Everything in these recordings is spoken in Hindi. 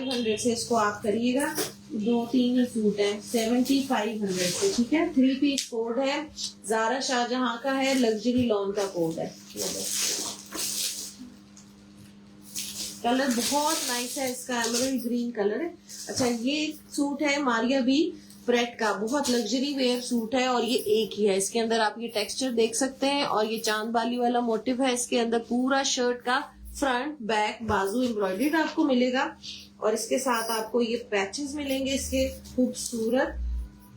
500 से इसको आप करिएगा, 2-3 ही सूट है 7500 से, ठीक है। 3 पीस कोड है, ज़ारा शाहजहां का है, लग्जरी लॉन का कोड है। कलर बहुत नाइस है इसका, एमरल्ड ग्रीन कलर है। अच्छा, ये सूट है मारिया बी प्रेट का, बहुत लग्जरी वेयर सूट है और ये एक ही है। इसके अंदर आप ये टेक्सचर देख सकते हैं और ये चांद बाली वाला मोटिव है इसके अंदर। पूरा शर्ट का फ्रंट बैक बाजू एम्ब्रॉयडर्ड आपको मिलेगा और इसके साथ आपको ये पैचेस मिलेंगे इसके खूबसूरत,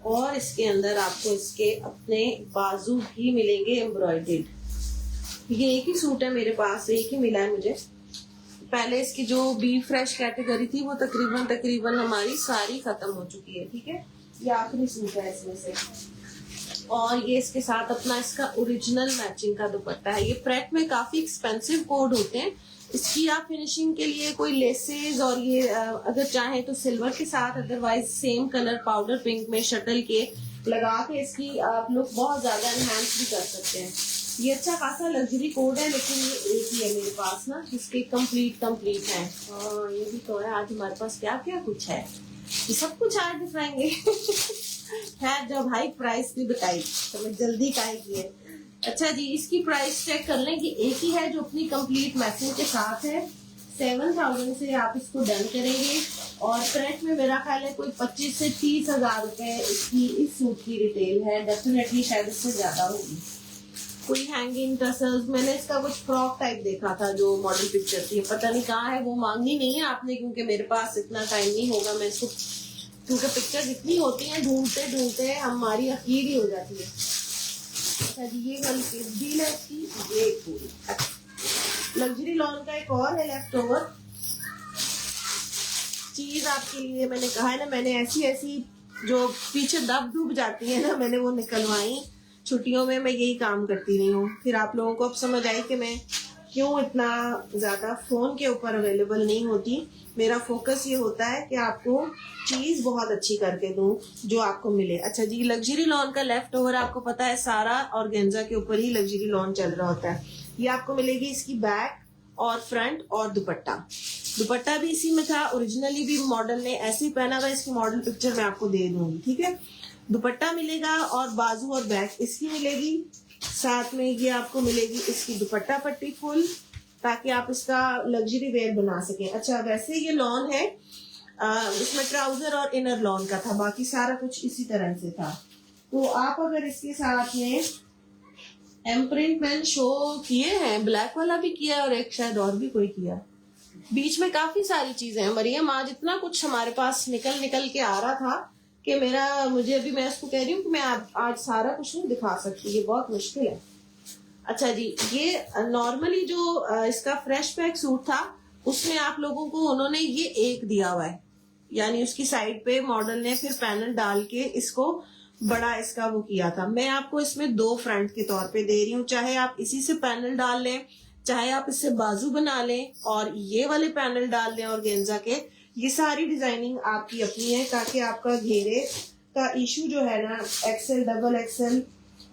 और इसके अंदर आपको इसके अपने बाजू भी मिलेंगे एम्ब्रॉयडर्ड। ये एक ही सूट है मेरे पास, एक ही मिला है मुझे। पहले इसकी जो बी फ्रेश कैटेगरी थी वो तकरीबन हमारी सारी खत्म हो चुकी है, ठीक है। ये आखिरी सूट है इसमें से। और ये इसके साथ अपना इसका ओरिजिनल मैचिंग का दुपट्टा है। ये प्रेट में काफी एक्सपेंसिव कोड होते हैं। इसकी आप फिनिशिंग के लिए कोई लेसेस और ये अगर चाहे तो सिल्वर के साथ, otherwise same colour powder pink में शटल के लगा के इसकी आप लुक बहुत ज्यादा एनहांस भी कर सकते हैं। ये अच्छा खासा लग्जरी कोड है, लेकिन ये एक ही है मेरे पास ना, जिसके कंप्लीट है। और ये भी तो है, आज हमारे पास क्या क्या कुछ है, ये सब कुछ आज दिखाएंगे। है जब हाई प्राइस की बताई तो मैं जल्दी काहे की है। अच्छा जी, इसकी प्राइस चेक कर लें कि एक ही है जो अपनी कंप्लीट मैचिंग के साथ है। 7000 से आप इसको डन करेंगे और प्रेट में मेरा ख्याल है कोई 25 से 30 हजार रुपए इसकी इस सूट की रिटेल है। डेफिनेटली शायद इससे ज्यादा होगी। कोई हैंगिंग टसल्स, मैंने इसका कुछ फ्रॉक टाइप देखा था जो मॉडल पिक्चर थी, पता नहीं कहाँ है, वो मांगनी नहीं है आपने क्योंकि मेरे पास इतना टाइम नहीं होगा। मैं इसको क्योंकि पिक्चर इतनी होती हैं, ढूंढते ढूंढते हमारी अखीर ही हो जाती है। अच्छा जी, ये वाली डील है इसकी, ये पूरी लग्जरी लॉन का एक और है लेफ्ट ओवर चीज आपके लिए। मैंने कहा है ना, मैंने ऐसी जो पीछे दब डूब जाती है ना, मैंने वो निकलवाई। छुट्टियों में मैं यही काम करती रही हूँ। फिर आप लोगों को अब समझ आई कि मैं क्यों इतना ज्यादा फोन के ऊपर अवेलेबल नहीं होती। मेरा फोकस ये होता है कि आपको चीज बहुत अच्छी करके दूं जो आपको मिले। अच्छा जी, लग्जरी लॉन का लेफ्ट ओवर आपको पता है सारा ऑर्गेन्जा के ऊपर ही लग्जरी लॉन चल रहा होता है। ये आपको मिलेगी इसकी बैक और फ्रंट और दुपट्टा भी इसी में था। ओरिजिनली भी मॉडल ने ऐसे ही पहना था, इसकी मॉडल पिक्चर मैं आपको दे दूंगी, ठीक है। दुपट्टा मिलेगा और बाजू और बैक इसकी मिलेगी। साथ में ये आपको मिलेगी इसकी दुपट्टा पट्टी फुल, ताकि आप इसका लग्जरी वेयर बना सकें। अच्छा, वैसे ये लॉन है, इसमें ट्राउजर और इनर लॉन का था, बाकी सारा कुछ इसी तरह से था। तो आप अगर इसके साथ में एम्प्रिंट मैंने शो किए हैं, ब्लैक वाला भी किया है और एक शायद और भी कोई किया। बीच में काफी सारी चीजें हैं मरियम, आज इतना कुछ हमारे पास निकल के आ रहा था कि मुझे अभी मैं इसको कह रही हूँ कि मैं आज सारा कुछ नहीं दिखा सकती, ये बहुत मुश्किल है। अच्छा जी, ये नॉर्मली जो इसका फ्रेश पैक सूट था उसमें आप लोगों को उन्होंने ये एक दिया हुआ है, यानी उसकी साइड पे मॉडल ने फिर पैनल डाल के इसको बड़ा इसका वो किया था। मैं आपको इसमें 2 फ्रंट के तौर पे दे रही हूँ, चाहे आप इसी से पैनल डाल लें, चाहे आप इससे बाजू बना लें और ये वाले पैनल डाल लें ऑर्गेन्जा के। ये सारी डिजाइनिंग आपकी अपनी है, ताकि आपका घेरे का इशू जो है ना, एक्सेल डबल एक्सेल,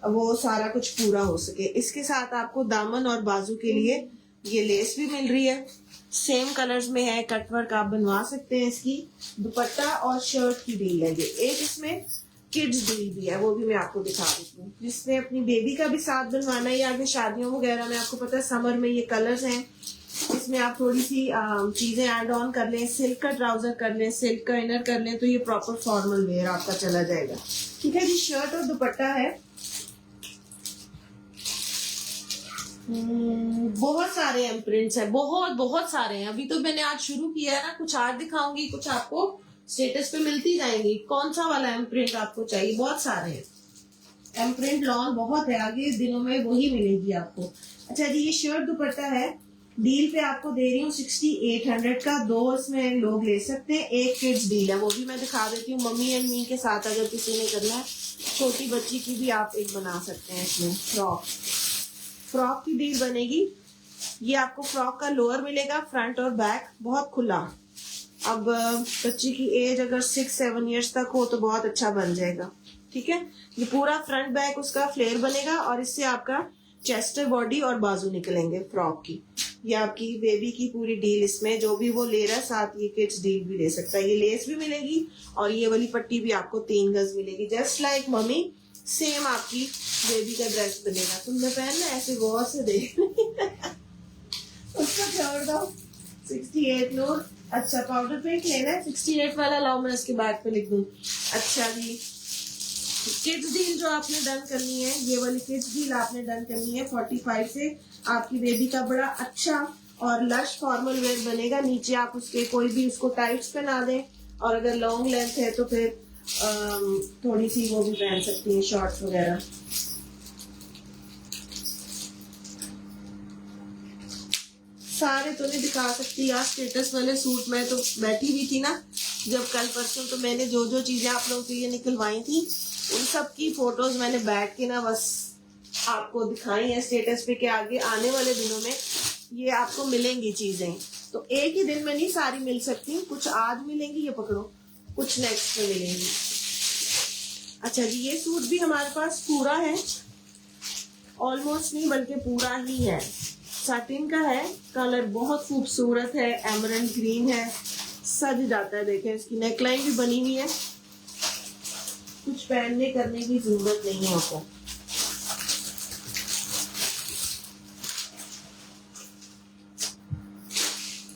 वो सारा कुछ पूरा हो सके। इसके साथ आपको दामन और बाजू के लिए ये लेस भी मिल रही है, सेम कलर्स में है, कटवर्क आप बनवा सकते हैं। इसकी दुपट्टा और शर्ट की डील है। ये एक इसमें किड्स डील भी है, वो भी मैं आपको दिखा देती हूँ, जिसमें अपनी बेबी का भी साथ बनवाना है या आगे शादियों वगैरह में। आपको पता है समर में ये कलर्स हैं, इसमें आप थोड़ी सी चीजें ऐड ऑन कर लें, सिल्क का ट्राउजर कर लें, सिल्क का इनर कर लें, तो ये प्रॉपर फॉर्मल वेयर आपका चला जाएगा, ठीक है जी। शर्ट और दुपट्टा है। बहुत सारे एम्प्रिंट्स है, बहुत सारे हैं। अभी तो मैंने आज शुरू किया है ना, कुछ आज दिखाऊंगी, कुछ आपको स्टेटस पे मिलती जाएंगी। कौन सा वाला एम्प्रिंट आपको चाहिए, बहुत सारे हैं। एम्प्रिंट लॉन बहुत है, आगे दिनों में वही मिलेगी आपको। अच्छा जी, ये शर्ट दुपट्टा है, डील पे आपको दे रही हूँ 6800 का। 2 इसमें लोग ले सकते हैं, एक किड्स डील है, वो भी मैं दिखा देती हूँ। मम्मी एंड मी के साथ अगर किसी ने करना है, छोटी बच्ची की भी आप एक बना सकते हैं। इसमें फ्रॉक की डील बनेगी। ये आपको फ्रॉक का लोअर मिलेगा, फ्रंट और बैक बहुत खुला। अब बच्ची की एज अगर 6-7 इयर्स तक हो तो बहुत अच्छा बन जाएगा, ठीक है। ये पूरा फ्रंट बैक उसका फ्लेयर बनेगा और इससे आपका चेस्ट बॉडी और बाजू निकलेंगे फ्रॉक की। ये आपकी बेबी की पूरी डील, इसमें जो भी वो ले रहा है साथ ये किड्स डील भी ले सकता है। ये लेस भी मिलेगी और ये वाली पट्टी भी आपको 3 गज मिलेगी, जस्ट लाइक मम्मी। सेम आपकी बेबी का ड्रेस बनेगा। तुमने पहनना ऐसे गौर से देख उसको छोड़ दो। 68 नूर। अच्छा पाउडर पेंट लेना है 68 वाला, लाओ मैं इसके बैग पे लिख दूं। अच्छा जी, किड्स डील जो आपने डन करनी है, ये वाली किड्स डील आपने डन करनी है 45 से। आपकी बेबी का बड़ा अच्छा और लश फॉर्मल वेयर बनेगा। नीचे आप उसके कोई भी उसको टाइट्स पहना दें, और अगर लॉन्ग लेंथ है तो फिर थोड़ी सी वो भी पहन सकती हैं, शॉर्ट्स वगैरह। सारे तो नहीं दिखा सकती यार स्टेटस वाले सूट। मैं तो बैठी हुई थी ना जब कल परसों, तो मैंने जो जो चीजें आप लोगों के लिए निकलवाई थी उन सब की फोटोज मैंने बैठ के ना बस आपको दिखाई है स्टेटस पे, के आगे आने वाले दिनों में ये आपको मिलेंगी चीजें। तो एक ही दिन में नहीं सारी मिल सकती, कुछ आज मिलेंगी, ये पकड़ो, कुछ नेक्स्ट में मिलेंगी। अच्छा जी, ये सूट भी हमारे पास पूरा है, ऑलमोस्ट नहीं बल्कि पूरा ही है। साटिन का है, कलर बहुत खूबसूरत है, एमरल्ड ग्रीन है, सज जाता है। देखें इसकी नेकलाइन भी बनी हुई है, कुछ पहनने करने की जरूरत नहीं है आपको।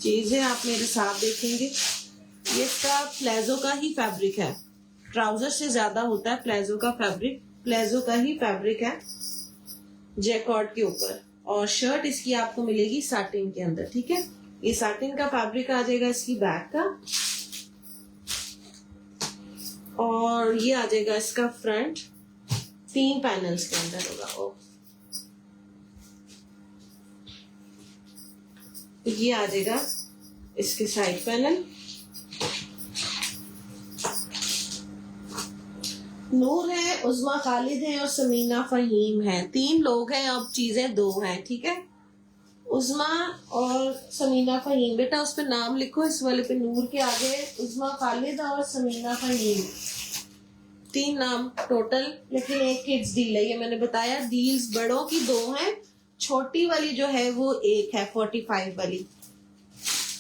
चीजें आप मेरे साथ देखेंगे। ये इसका प्लेजो का ही फैब्रिक है, ट्राउजर से ज्यादा होता है प्लेजो का फैब्रिक। प्लेजो का ही फैब्रिक है जैकॉर्ड के ऊपर, और शर्ट इसकी आपको मिलेगी साटिन के अंदर। ठीक है, ये साटिन का फैब्रिक आ जाएगा इसकी बैक का, और ये आ जाएगा इसका फ्रंट। 3 पैनल्स के अंदर होगा। ये आ जाएगा इसके साइड पैनल। नूर है, उज़्मा खालिद है और समीना फहीम है। 3 लोग हैं, अब चीजें 2 हैं। ठीक है, उज़्मा और समीना फहीम। बेटा उस पर नाम लिखो, इस वाले पे नूर के आगे उज़्मा खालिद और समीना फहीम, 3 नाम टोटल। लेकिन एक किड्स डील है, ये मैंने बताया। डील्स बड़ों की 2 हैं, छोटी वाली जो है वो 1 है, 45 वाली।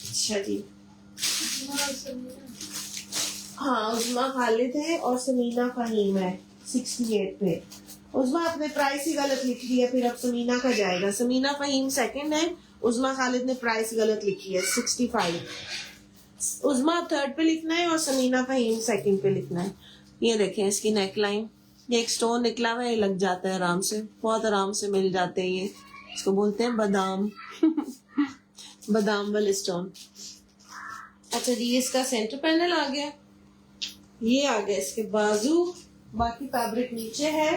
अच्छा जी, हाँ उज़्मा खालिद है और समीना फहीम है 68 पे। उज़्मा आपने प्राइस ही गलत लिख दी है, फिर अब समीना का जाएगा। समीना फहीम सेकंड है, उज़्मा खालिद ने प्राइस गलत लिखी है 65। उज़्मा 3rd पे लिखना है और समीना फहीम 2nd पे लिखना है। ये देखें इसकी नेकलाइन, ये एक स्टोन निकला हुआ है, ये लग जाता है आराम से, बहुत आराम से मिल जाते हैं ये। इसको बोलते हैं बादाम बादाम वाले स्टोन। अच्छा जी, ये इसका सेंटर पैनल आ गया, ये आ गया इसके बाजू। बाकी फैब्रिक नीचे है।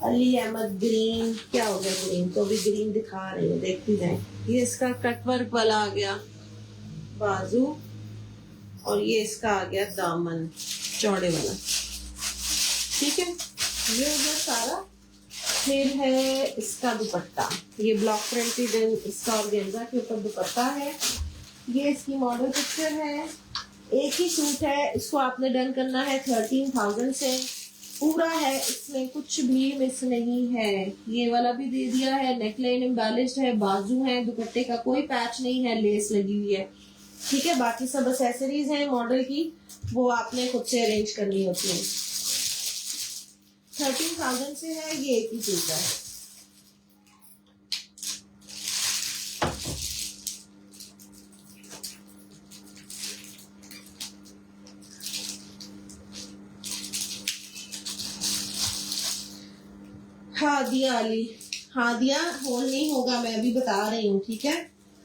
अली अहमद ग्रीन, क्या हो गया ग्रीन तो भी ग्रीन दिखा रही है, देखती जाए। ये इसका कटवर्क वाला आ गया बाजू, और ये इसका आ गया दामन चौड़े वाला। ठीक है, ये हो गया सारा। फिर है इसका दुपट्टा, ये ब्लॉक प्रिंटेड इसका ऑर्गेन्जा के ऊपर दुपट्टा है। ये इसकी मॉडल पिक्चर है, एक ही सूट है, इसको आपने डन करना है 13,000 से। पूरा है, इसमें कुछ भी मिस नहीं है। ये वाला भी दे दिया है, नेकलाइन एम्बेलिश्ड है, बाजू है, दुपट्टे का कोई पैच नहीं है, लेस लगी हुई है। ठीक है, बाकी सब एक्सेसरीज हैं मॉडल की, वो आपने खुद से अरेंज करनी होती है। 13,000 से है, ये एक ही सूट है। हादिया अली, हादिया होल नहीं होगा, मैं अभी बता रही हूँ। ठीक है,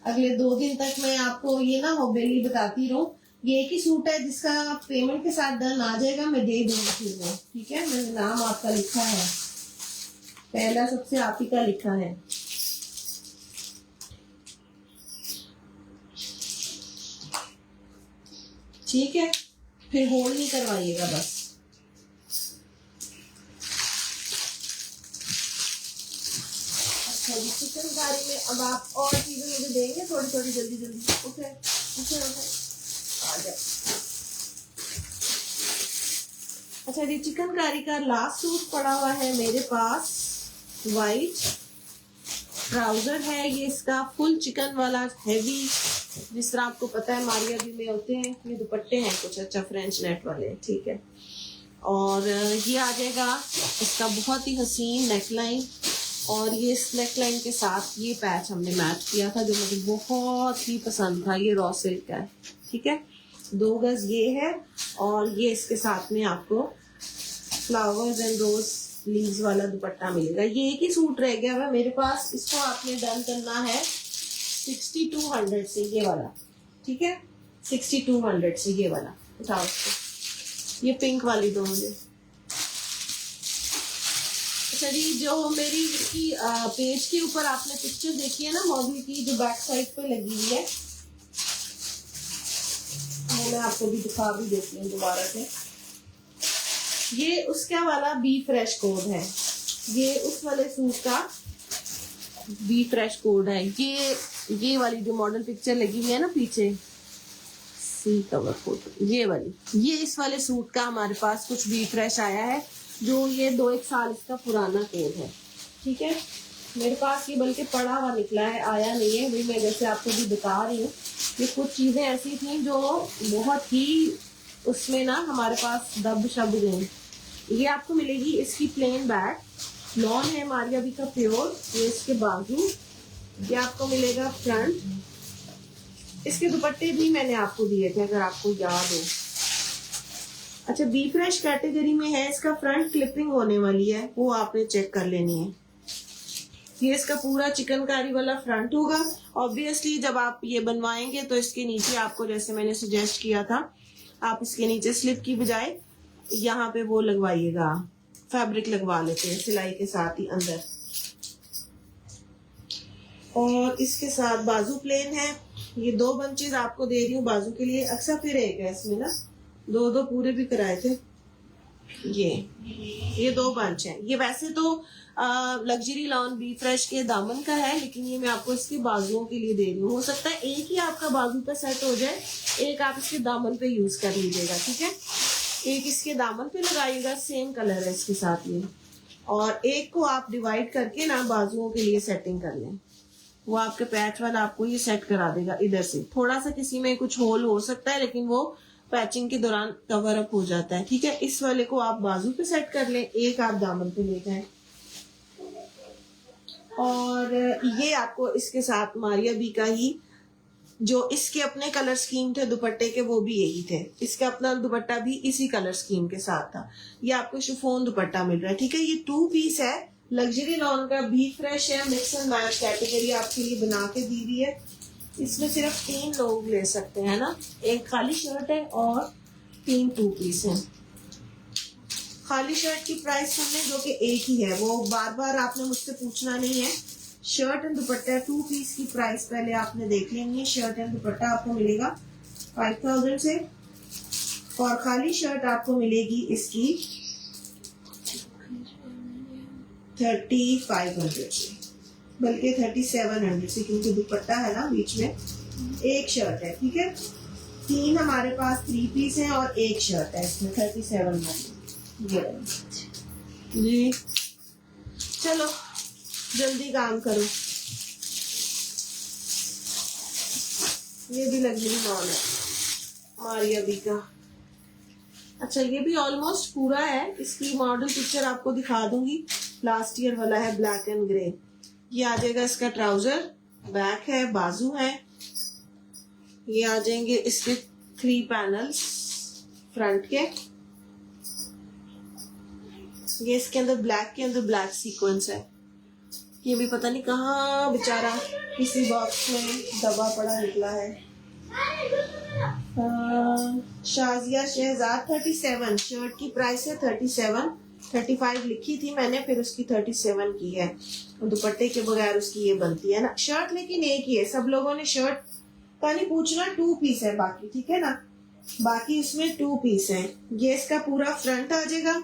अगले 2 दिन तक मैं आपको ये ना होबेली बताती रहूं। ये एक ही सूट है जिसका पेमेंट के साथ डन आ जाएगा, मैं दे दूंगी फिर वो। ठीक है, मैंने नाम आपका लिखा है, पहला सबसे आप ही का लिखा है। ठीक है, फिर होल्ड नहीं करवाइएगा बस। अच्छा जी, चिकनकारी में अब आप और चीजें मुझे देंगे थोड़ी थोड़ी, जल्दी जल्दी। ओके ओके ओके, आ जाए। अच्छा जी, चिकनकारी का लास्ट सूट पड़ा हुआ है मेरे पास, वाइट। ट्राउजर है ये इसका फुल चिकन वाला हैवी, जिस तरह आपको पता है मारिया भी में होते हैं। ये दुपट्टे हैं कुछ अच्छा फ्रेंच नेट वाले, ठीक है। और ये आ जाएगा इसका बहुत ही हसीन नेकलाइन, और ये इस नेकलाइन के साथ ये पैच हमने मैच किया था जो मुझे बहुत ही पसंद था। ये रॉ सिल्क का है, ठीक है। 2 गज ये है, और ये इसके साथ में आपको फ्लावर्स एंड रोज लीव्स वाला दुपट्टा मिलेगा। ये एक ही सूट रह गया है मेरे पास, इसको आपने डन करना है 6200 से, ये वाला, ठीक है। 6200 से ये वाला उठाओ उसको। ये पिंक वाली दो मुझे। अच्छा जी, जो मेरी इसकी पेज के ऊपर आपने पिक्चर देखी है ना मॉडल की, जो बैक साइड पे लगी हुई है, वो मैं आपको भी दिखा भी देती हूँ दोबारा से। ये उसका वाला बी फ्रेश कोड है, ये उस वाले सूट का बी फ्रेश कोड है। ये वाली जो मॉडल पिक्चर लगी हुई है ना पीछे, सी कवर फोटो, ये वाली, ये इस वाले सूट का हमारे पास कुछ बी फ्रेश आया है, जो ये 2-1 साल इसका पुराना कोड है, ठीक है। मेरे पास ये बल्कि पड़ा हुआ निकला है, आया नहीं है। वही मैं जैसे आपको भी बता रही हूँ, ये कुछ चीजें ऐसी थी जो बहुत ही उसमें ना हमारे पास दब शब गई। ये आपको मिलेगी इसकी प्लेन बैक, लॉन है मारिया भी का प्योर। ये इसके बाजू, ये आपको मिलेगा फ्रंट। इसके दुपट्टे भी मैंने आपको दिए थे अगर आपको याद हो। अच्छा, बी फ्रेश कैटेगरी में है, इसका फ्रंट क्लिपिंग होने वाली है, वो आपने चेक कर लेनी है। ये इसका पूरा चिकनकारी वाला फ्रंट होगा। ऑब्वियसली जब आप ये बनवाएंगे तो इसके नीचे आपको, जैसे मैंने सजेस्ट किया था, आप इसके नीचे स्लिप की बजाय यहाँ पे वो लगवाइएगा, फैब्रिक लगवा लेते हैं सिलाई के साथ ही अंदर। और इसके साथ बाजू प्लेन है। ये 2 बंचेज आपको दे रही हूँ बाजू के लिए। अक्सर फिर एक है इसमें ना, 2 पूरे भी कराए थे। ये 2 बंच है। ये वैसे तो लग्जरी लॉन बी फ्रेश के दामन का है, लेकिन ये मैं आपको इसके बाजुओं के लिए दे रही हूँ। हो सकता है एक ही आपका बाजू पे सेट हो जाए, एक आप इसके दामन पे यूज कर लीजिएगा, ठीक है। एक इसके दामन पे लगाइएगा, सेम कलर है इसके साथ ये, और एक को आप डिवाइड करके ना बाजुओं के लिए सेटिंग कर लें। वो आपके पैच वाला आपको ये सेट करा देगा इधर से। थोड़ा सा किसी में कुछ होल हो सकता है, लेकिन वो पैचिंग के दौरान कवर अप हो जाता है, ठीक है। इस वाले को आप बाजू पे सेट कर लें, एक आप दामन पे ले जाएं। और ये आपको इसके साथ मारिया बी का ही, जो इसके अपने कलर स्कीम थे दुपट्टे के, वो भी यही थे। इसका अपना दुपट्टा भी इसी कलर स्कीम के साथ था। ये आपको शिफॉन दुपट्टा मिल रहा है, ठीक है। ये 2 पीस है, लग्जरी लॉन का, बी फ्रेश है, मिक्स एंड मैच कैटेगरी आपके लिए बना के दी हुई है। इसमें सिर्फ 3 लोग ले सकते हैं ना, एक खाली शर्ट है और 3 2 पीस है। खाली शर्ट की प्राइस हमने, जो कि एक ही है, वो बार बार आपने मुझसे पूछना नहीं है। शर्ट एंड दुपट्टा 2 पीस की प्राइस पहले आपने देख लेनी है। शर्ट एंड दुपट्टा आपको मिलेगा 5000 से, और खाली शर्ट आपको मिलेगी इसकी 3500 से, बल्कि 3700 से, क्योंकि दुपट्टा है ना बीच में। एक शर्ट है, ठीक है। 3 हमारे पास 3 पीस हैं और एक शर्ट है इसमें 3700 जी। चलो जल्दी काम करो। ये भी लग्जरी लॉन है मारिया बी का। अच्छा, ये भी ऑलमोस्ट पूरा है। इसकी मॉडल पिक्चर आपको दिखा दूंगी। लास्ट ईयर वाला है, ब्लैक एंड ग्रे। ये आ जाएगा इसका ट्राउजर, बैक है, बाजू है। ये आ जाएंगे इसके 3 पैनल्स फ्रंट के। ये इसके अंदर ब्लैक के अंदर ब्लैक सीक्वेंस है। ये भी पता नहीं कहाँ बेचारा किसी बॉक्स में दबा पड़ा निकला है। शाजिया शहजाद 37, शर्ट की प्राइस है 37। 35 लिखी थी मैंने, फिर उसकी 37 की है। दुपट्टे के बगैर उसकी ये बनती है ना शर्ट, लेकिन एक ही है। सब लोगों ने शर्ट का नहीं पूछना, 2 पीस है बाकी, ठीक है ना। बाकी इसमें 2 पीस है। ये इसका पूरा फ्रंट आ जाएगा।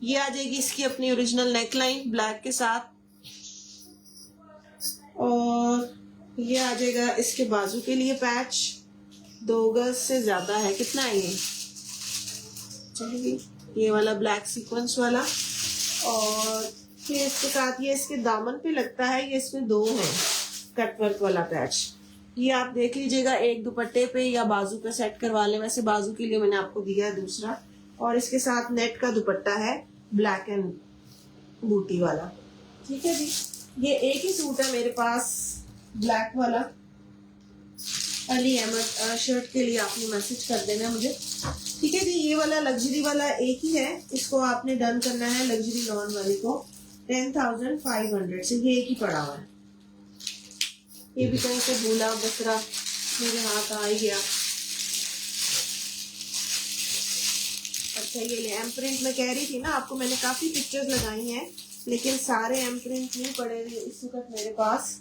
ये आ जाएगी इसकी अपनी ओरिजिनल नेकलाइन ब्लैक के साथ, और ये आ जाएगा इसके बाजू के लिए पैच। 2 गज से ज्यादा है, कितना है ये, चलिए ये वाला ब्लैक सीक्वेंस वाला, और फिर इसके साथ ये इसके दामन पे लगता है, ये इसमें 2 है कटवर्क वाला पैच। ये आप देख लीजिएगा, एक दुपट्टे पे या बाजू पे सेट करवा लें, वैसे बाजू के लिए मैंने आपको दिया है दूसरा। और इसके साथ नेट का दुपट्टा है ब्लैक एंड बूटी वाला। ठीक है जी, ये एक ही सूट है मेरे पास ब्लैक वाला। अली अहमद शर्ट के लिए आपने मैसेज कर देना मुझे। ठीक है जी, ये वाला लग्जरी वाला एक ही है, इसको आपने डन करना है लग्जरी लॉन वाले को 10,500 से। ये एक ही पड़ा हुआ है, ये भी कहीं से भूला बसरा मेरे हाथ आ ही गया। अच्छा ये ले एम प्रिंट में कह रही थी ना आपको, मैंने काफी पिक्चर्स लगाई हैं लेकिन सारे एम प्रिंट नहीं पड़े हुए इस वक्त मेरे पास।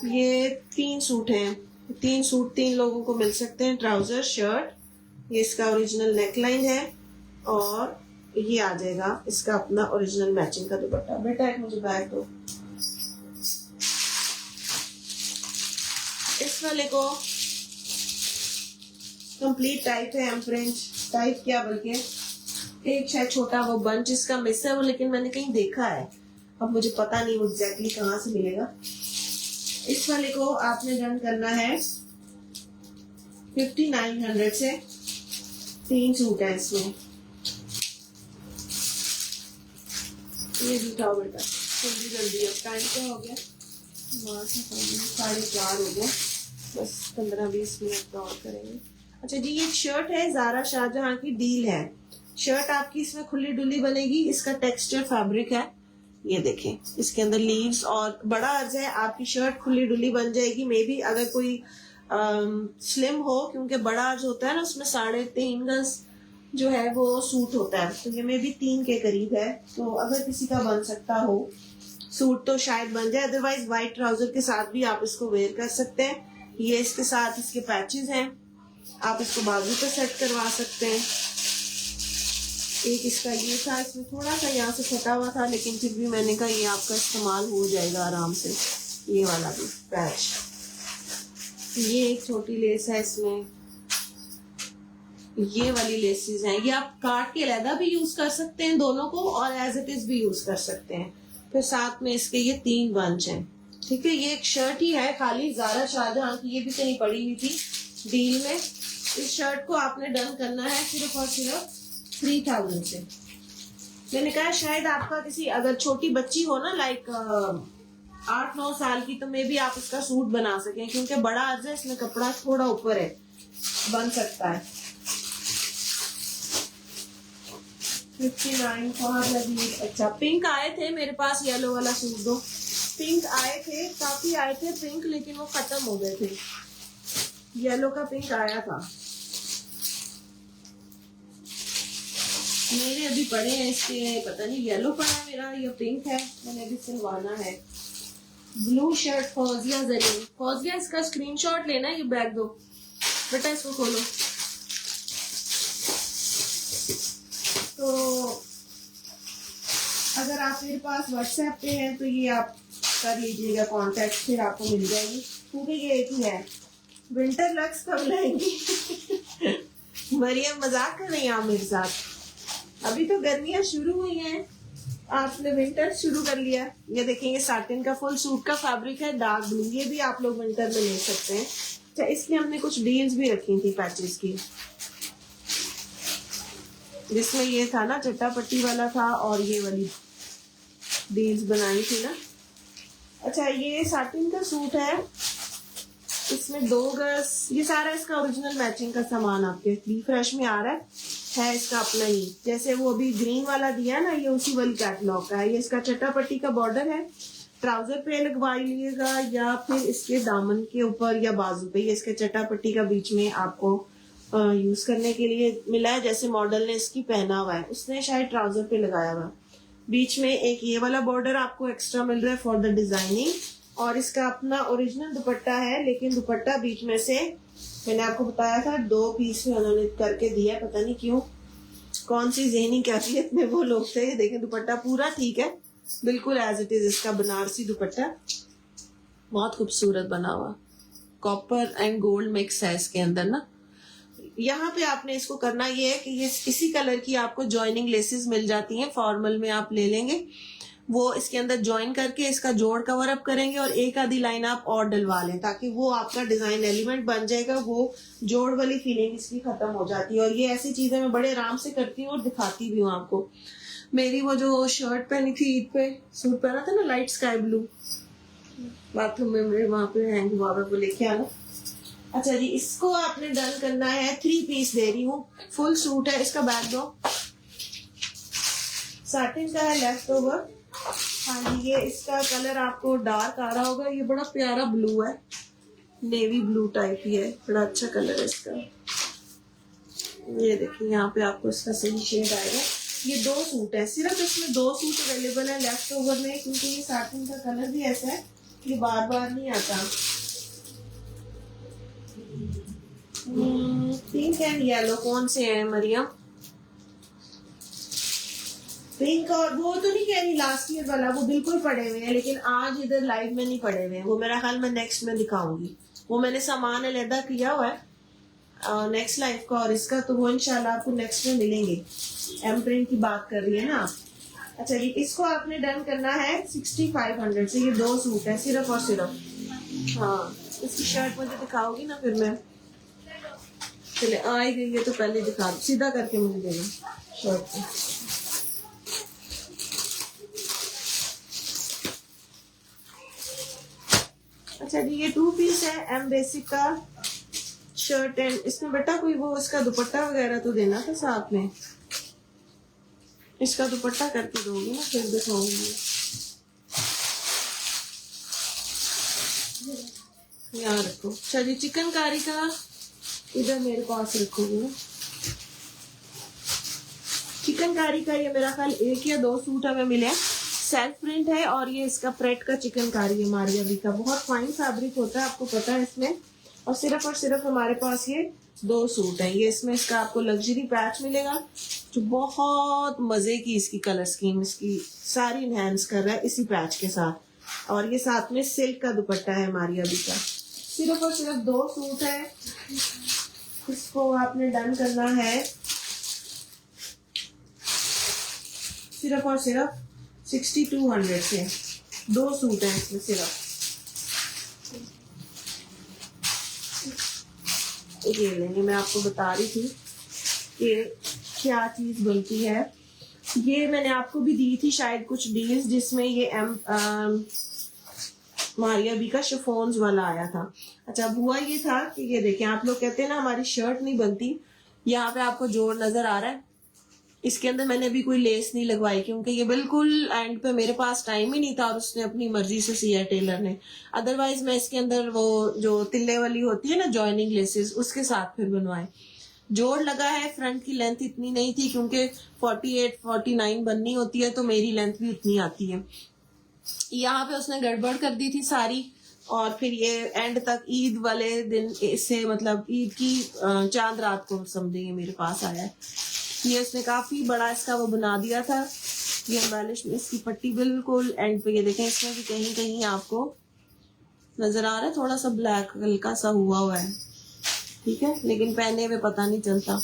ये 3 सूट हैं, 3 सूट 3 लोगों को मिल सकते हैं। ट्राउजर शर्ट, ये इसका ओरिजिनल नेकलाइन है और ये आ जाएगा इसका अपना ओरिजिनल मैचिंग का दुपट्टा। बेटा एक मुझे बैग दो। इस वाले को कंप्लीट टाइप है, एम प्रिंट टाइप क्या बल्कि एक शायद छोटा वो बंच इसका मिस है वो, लेकिन मैंने कहीं देखा है, अब मुझे पता नहीं वो एग्जैक्टली कहाँ से मिलेगा। इस वाले को आपने डन करना है 5900 से। 3 सूट है इसमें। ये भी उठाओ बेटा जल्दी जल्दी, अब टाइम क्या हो गया, 4:30 हो गया, बस 15-20 मिनट और करेंगे। अच्छा जी, ये शर्ट है ज़ारा शाहजहां की, डील है। शर्ट आपकी इसमें खुली डुली बनेगी, इसका टेक्सचर फैब्रिक है, ये देखें इसके अंदर लीव्स और बड़ा अर्ज है। आपकी शर्ट खुली डुली बन जाएगी। मे बी अगर कोई स्लिम हो, क्योंकि बड़ा अर्ज होता है ना उसमें 3.5 गज जो है वो सूट होता है, तो ये में भी 3 के करीब है। तो अगर किसी का बन सकता हो सूट तो शायद बन जाए, अदरवाइज व्हाइट ट्राउजर के साथ भी आप इसको वेयर कर सकते हैं। ये इसके साथ इसके पैचेस हैं, आप इसको बाजू पे सेट करवा सकते हैं। एक इसका ये था, इसमें थोड़ा सा यहाँ से फटा हुआ था लेकिन फिर भी मैंने कहा ये आपका इस्तेमाल हो जाएगा आराम से। ये वाला भी पैच, ये एक छोटी लेस है इसमें, ये वाली लेसेस हैं, ये आप काट के अलहदा भी यूज कर सकते हैं दोनों को और एज इट इज भी यूज कर सकते हैं। फिर साथ में इसके ये 3 बंच हैं। ठीक है, ये एक शर्ट ही है खाली ज़ारा शाहजहां की, ये भी कहीं पड़ी हुई थी डील में। इस शर्ट को आपने डन करना है सिर्फ और सिर्फ 3000 से। मैंने कहा शायद आपका किसी अगर छोटी बच्ची हो ना, लाइक 8-9 साल की, तो मे भी आप इसका सूट बना सकें, क्योंकि बड़ा अर्ज है, इसमें कपड़ा थोड़ा ऊपर है, बन सकता है। 59 कहाँ लगी। अच्छा पिंक आए थे मेरे पास, येलो वाला सूट दो। पिंक आए थे, काफी आए थे पिंक, लेकिन वो खत्म हो गए थे। येलो का पिंक आया था, मेरे अभी पड़े हैं इसके, पता नहीं येलो पड़ा है मेरा या पिंक है, मैंने अभी सिलवाना है। ब्लू शर्ट फौजिया जरीन, फौजिया इसका स्क्रीनशॉट लेना है। ये बैग दो बेटा, इसको खोलो। तो अगर आप मेरे पास व्हाट्सएप पे हैं तो ये आप कर लीजिएगा कांटेक्ट, फिर आपको मिल जाएगी, क्योंकि ये एक ही है। विंटर लक्स कब लाएंगी? मरियम मजाक कर रही हैं आप मेरे साथ, अभी तो गर्मियां शुरू हुई हैं, आपने विंटर शुरू कर लिया। ये देखेंगे साटिन का फुल सूट का फैब्रिक है, डार्क ब्लू, ये भी आप लोग विंटर में ले सकते हैं। अच्छा इसलिए हमने कुछ डील्स भी रखी थी पैचेस की, जिसमें ये था ना चट्टापट्टी वाला था और ये वाली डील्स बनाई थी ना। अच्छा ये साटिन का सूट है, इसमें 2 गज, ये सारा इसका ओरिजिनल मैचिंग का सामान आपके बी फ्रेश में आ रहा है इसका अपना ही, जैसे वो अभी ग्रीन वाला दिया ना, ये उसी वाली कैटलॉग का है। ये इसका चट्टापट्टी का बॉर्डर है, ट्राउजर पे लगवा लीजिएगा या फिर इसके दामन के ऊपर या बाजू पे, ये इसके चट्टापट्टी का बीच में आपको यूज करने के लिए मिला है। जैसे मॉडल ने इसकी पहना हुआ है, उसने शायद ट्राउजर पे लगाया हुआ। बीच में एक ये वाला बॉर्डर आपको एक्स्ट्रा मिल रहा है फॉर द डिजाइनिंग, और इसका अपना ओरिजिनल दुपट्टा है, लेकिन दुपट्टा बीच में से मैंने आपको बताया था 2 पीस में उन्होंने करके दिया, पता नहीं क्यों, कौन सी ज़हनी कैफियत में वो लोग थे। देखें दुपट्टा पूरा ठीक है, बिल्कुल एज इट इज, इसका बनारसी दुपट्टा बहुत खूबसूरत बना हुआ, कॉपर एंड गोल्ड मिक्स है इसके अंदर ना। यहाँ पे आपने इसको करना ये है कि ये इसी कलर की आपको जॉइनिंग लेसेस मिल जाती हैं, फॉर्मल में आप ले लेंगे वो इसके अंदर ज्वाइन करके इसका जोड़ कवर अप करेंगे और एक आधी लाइन आप और डलवा लें ताकि वो आपका डिजाइन एलिमेंट बन जाएगा, वो जोड़ वाली फीलिंग इसकी खत्म हो जाती है। और ये ऐसी चीजें मैं बड़े आराम से करती हूँ और दिखाती भी हूँ आपको। मेरी वो जो शर्ट पहनी थी ईद पे, सूट पहना था ना लाइट स्काई ब्लू, बाथरूम में मेरे वहां पे हैंग हुआ, वो लेके आना। अच्छा जी, इसको आपने डन करना है, 3 पीस दे रही हूँ, फुल सूट है, इसका बैक दो, साटिन का है, लेफ्ट ओवर। हाँ जी, ये इसका कलर आपको डार्क आ रहा होगा, ये बड़ा प्यारा ब्लू है, नेवी ब्लू टाइप ही है, बड़ा अच्छा कलर है इसका। ये देखिए यहाँ पे आपको इसका सही शेड आएगा। ये 2 सूट है, सिर्फ इसमें 2 सूट अवेलेबल है लेफ्ट ओवर में, क्योंकि ये साटिन का कलर भी ऐसा है, ये बार बार नहीं आता। पिंक एंड येलो कौन से हैं मरियम? पिंक और वो तो नहीं कह रही लास्ट ईयर वाला, वो बिल्कुल पड़े हुए हैं, लेकिन आज इधर लाइव में नहीं पड़े हुए हैं, वो मेरा ख्याल मैं नेक्स्ट में दिखाऊंगी। वो मैंने सामान अलहदा किया हुआ है नेक्स्ट लाइव का और इसका, तो वो इंशाल्लाह आपको नेक्स्ट में मिलेंगे। एम प्रिंट की बात कर रही है ना। अच्छा जी, इसको आपने डन करना है 6500 से। ये 2 सूट है सिर्फ और सिर्फ। हाँ, इसकी शर्ट मुझे दिखाओगी ना, फिर मैं चले आई गई है तो पहले दिखा, सीधा करके मुझे देना शर्ट को। अच्छा जी, ये 2 पीस है एम बेसिक का शर्ट एंड इसमें बेटा कोई वो इसका दुपट्टा वगैरह तो देना था साथ में, इसका दुपट्टा करके दोगी ना, फिर दिखाऊंगी। यहाँ रखो। अच्छा जी, चिकनकारी का इधर मेरे पास रखोगे ना, चिकनकारी का ये मेरा ख्याल 1 या 2 सूट हमें मिले हैं, सेल्फ प्रिंट है और ये इसका प्रेट का चिकनकारी है मारिया भी का, बहुत फाइन फैब्रिक होता है, आपको पता है इसमें। और सिर्फ हमारे पास ये 2 सूट है। ये इसमें इसका आपको लग्जरी पैच मिलेगा जो बहुत मजे की इसकी कलर स्कीम इसकी सारी इनहेंस कर रहा है इसी पैच के साथ। और ये साथ में सिल्क का दुपट्टा है मारिया भी का। सिर्फ 2 सूट है, इसको आपने डन करना है सिर्फ 6200 से। 2 सूट है इसमें सिर्फ। ये लेंगे, मैं आपको बता रही थी कि क्या चीज बनती है। ये मैंने आपको भी दी थी शायद कुछ डील्स जिसमें ये मारिया बी का शिफॉन्स वाला आया था। अच्छा, हुआ ये था कि ये देखें, आप लोग कहते हैं ना हमारी शर्ट नहीं बनती, यहाँ पे आपको जोड़ नजर आ रहा है, इसके अंदर मैंने अभी कोई लेस नहीं लगवाई क्योंकि ये बिल्कुल एंड पे मेरे पास टाइम ही नहीं था और उसने अपनी मर्जी से सिया टेलर ने। अदरवाइज मैं इसके अंदर वो जो तिल्ले वाली होती है ना जॉइनिंग लेसेस, उसके साथ फिर बनवाए। जोड़ लगा है, फ्रंट की लेंथ इतनी नहीं थी क्योंकि 48-49 बननी होती है तो मेरी लेंथ भी उतनी आती है। यहाँ पे उसने गड़बड़ कर दी थी सारी और फिर ये एंड तक ईद वाले दिन इससे मतलब ईद की चांद रात को समझेंगे मेरे पास आया है। ये उसने काफी बड़ा इसका वो बना दिया था। ये एम्बेलिश में इसकी पट्टी बिल्कुल एंड पे, ये देखें इसमें भी कहीं कहीं आपको नजर आ रहा है थोड़ा सा ब्लैक हल्का सा हुआ है, ठीक है, लेकिन पहने में पता नहीं चलता।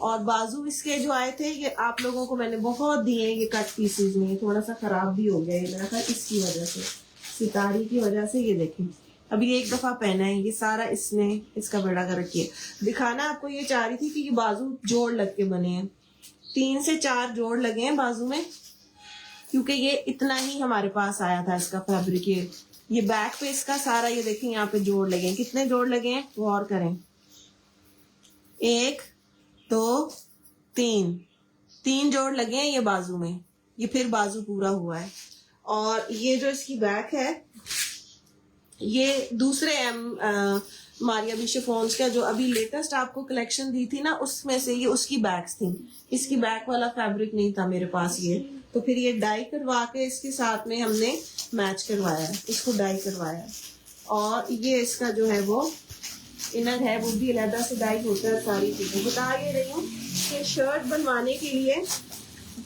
और बाजू इसके जो आए थे ये आप लोगों को मैंने बहुत दिए, ये कट पीसेज में थोड़ा सा खराब भी हो गया ये मेरा ख्याल इसकी वजह से, सितारी की वजह से। ये देखें अभी 1 दफा पहना है, ये सारा इसने इसका बेड़ा कर रखी है। दिखाना आपको ये चाह रही थी कि ये बाजू जोड़ लग के बने हैं, 3 से 4 जोड़ लगे हैं बाजू में क्योंकि ये इतना ही हमारे पास आया था इसका फैब्रिक। ये बैक पे इसका सारा ये देखें यहाँ पे जोड़ लगे हैं। कितने जोड़ लगे हैं गौर करें, 1 2 3 जोड़ लगे हैं ये बाजू में, ये फिर बाजू पूरा हुआ है। और ये जो इसकी बैक है ये दूसरे मारिया बी शिफॉन्स का जो अभी लेटेस्ट आपको कलेक्शन दी थी ना उसमें से ये उसकी बैग्स थी, इसकी बैक वाला फैब्रिक नहीं था मेरे पास ये, तो फिर ये डाई करवा के इसके साथ में हमने मैच करवाया, इसको डाई करवाया। और ये इसका जो है वो इनर है वो भी अलहदा से डाई होता है। सारी चीजें बता ये रही हूँ कि शर्ट बनवाने के लिए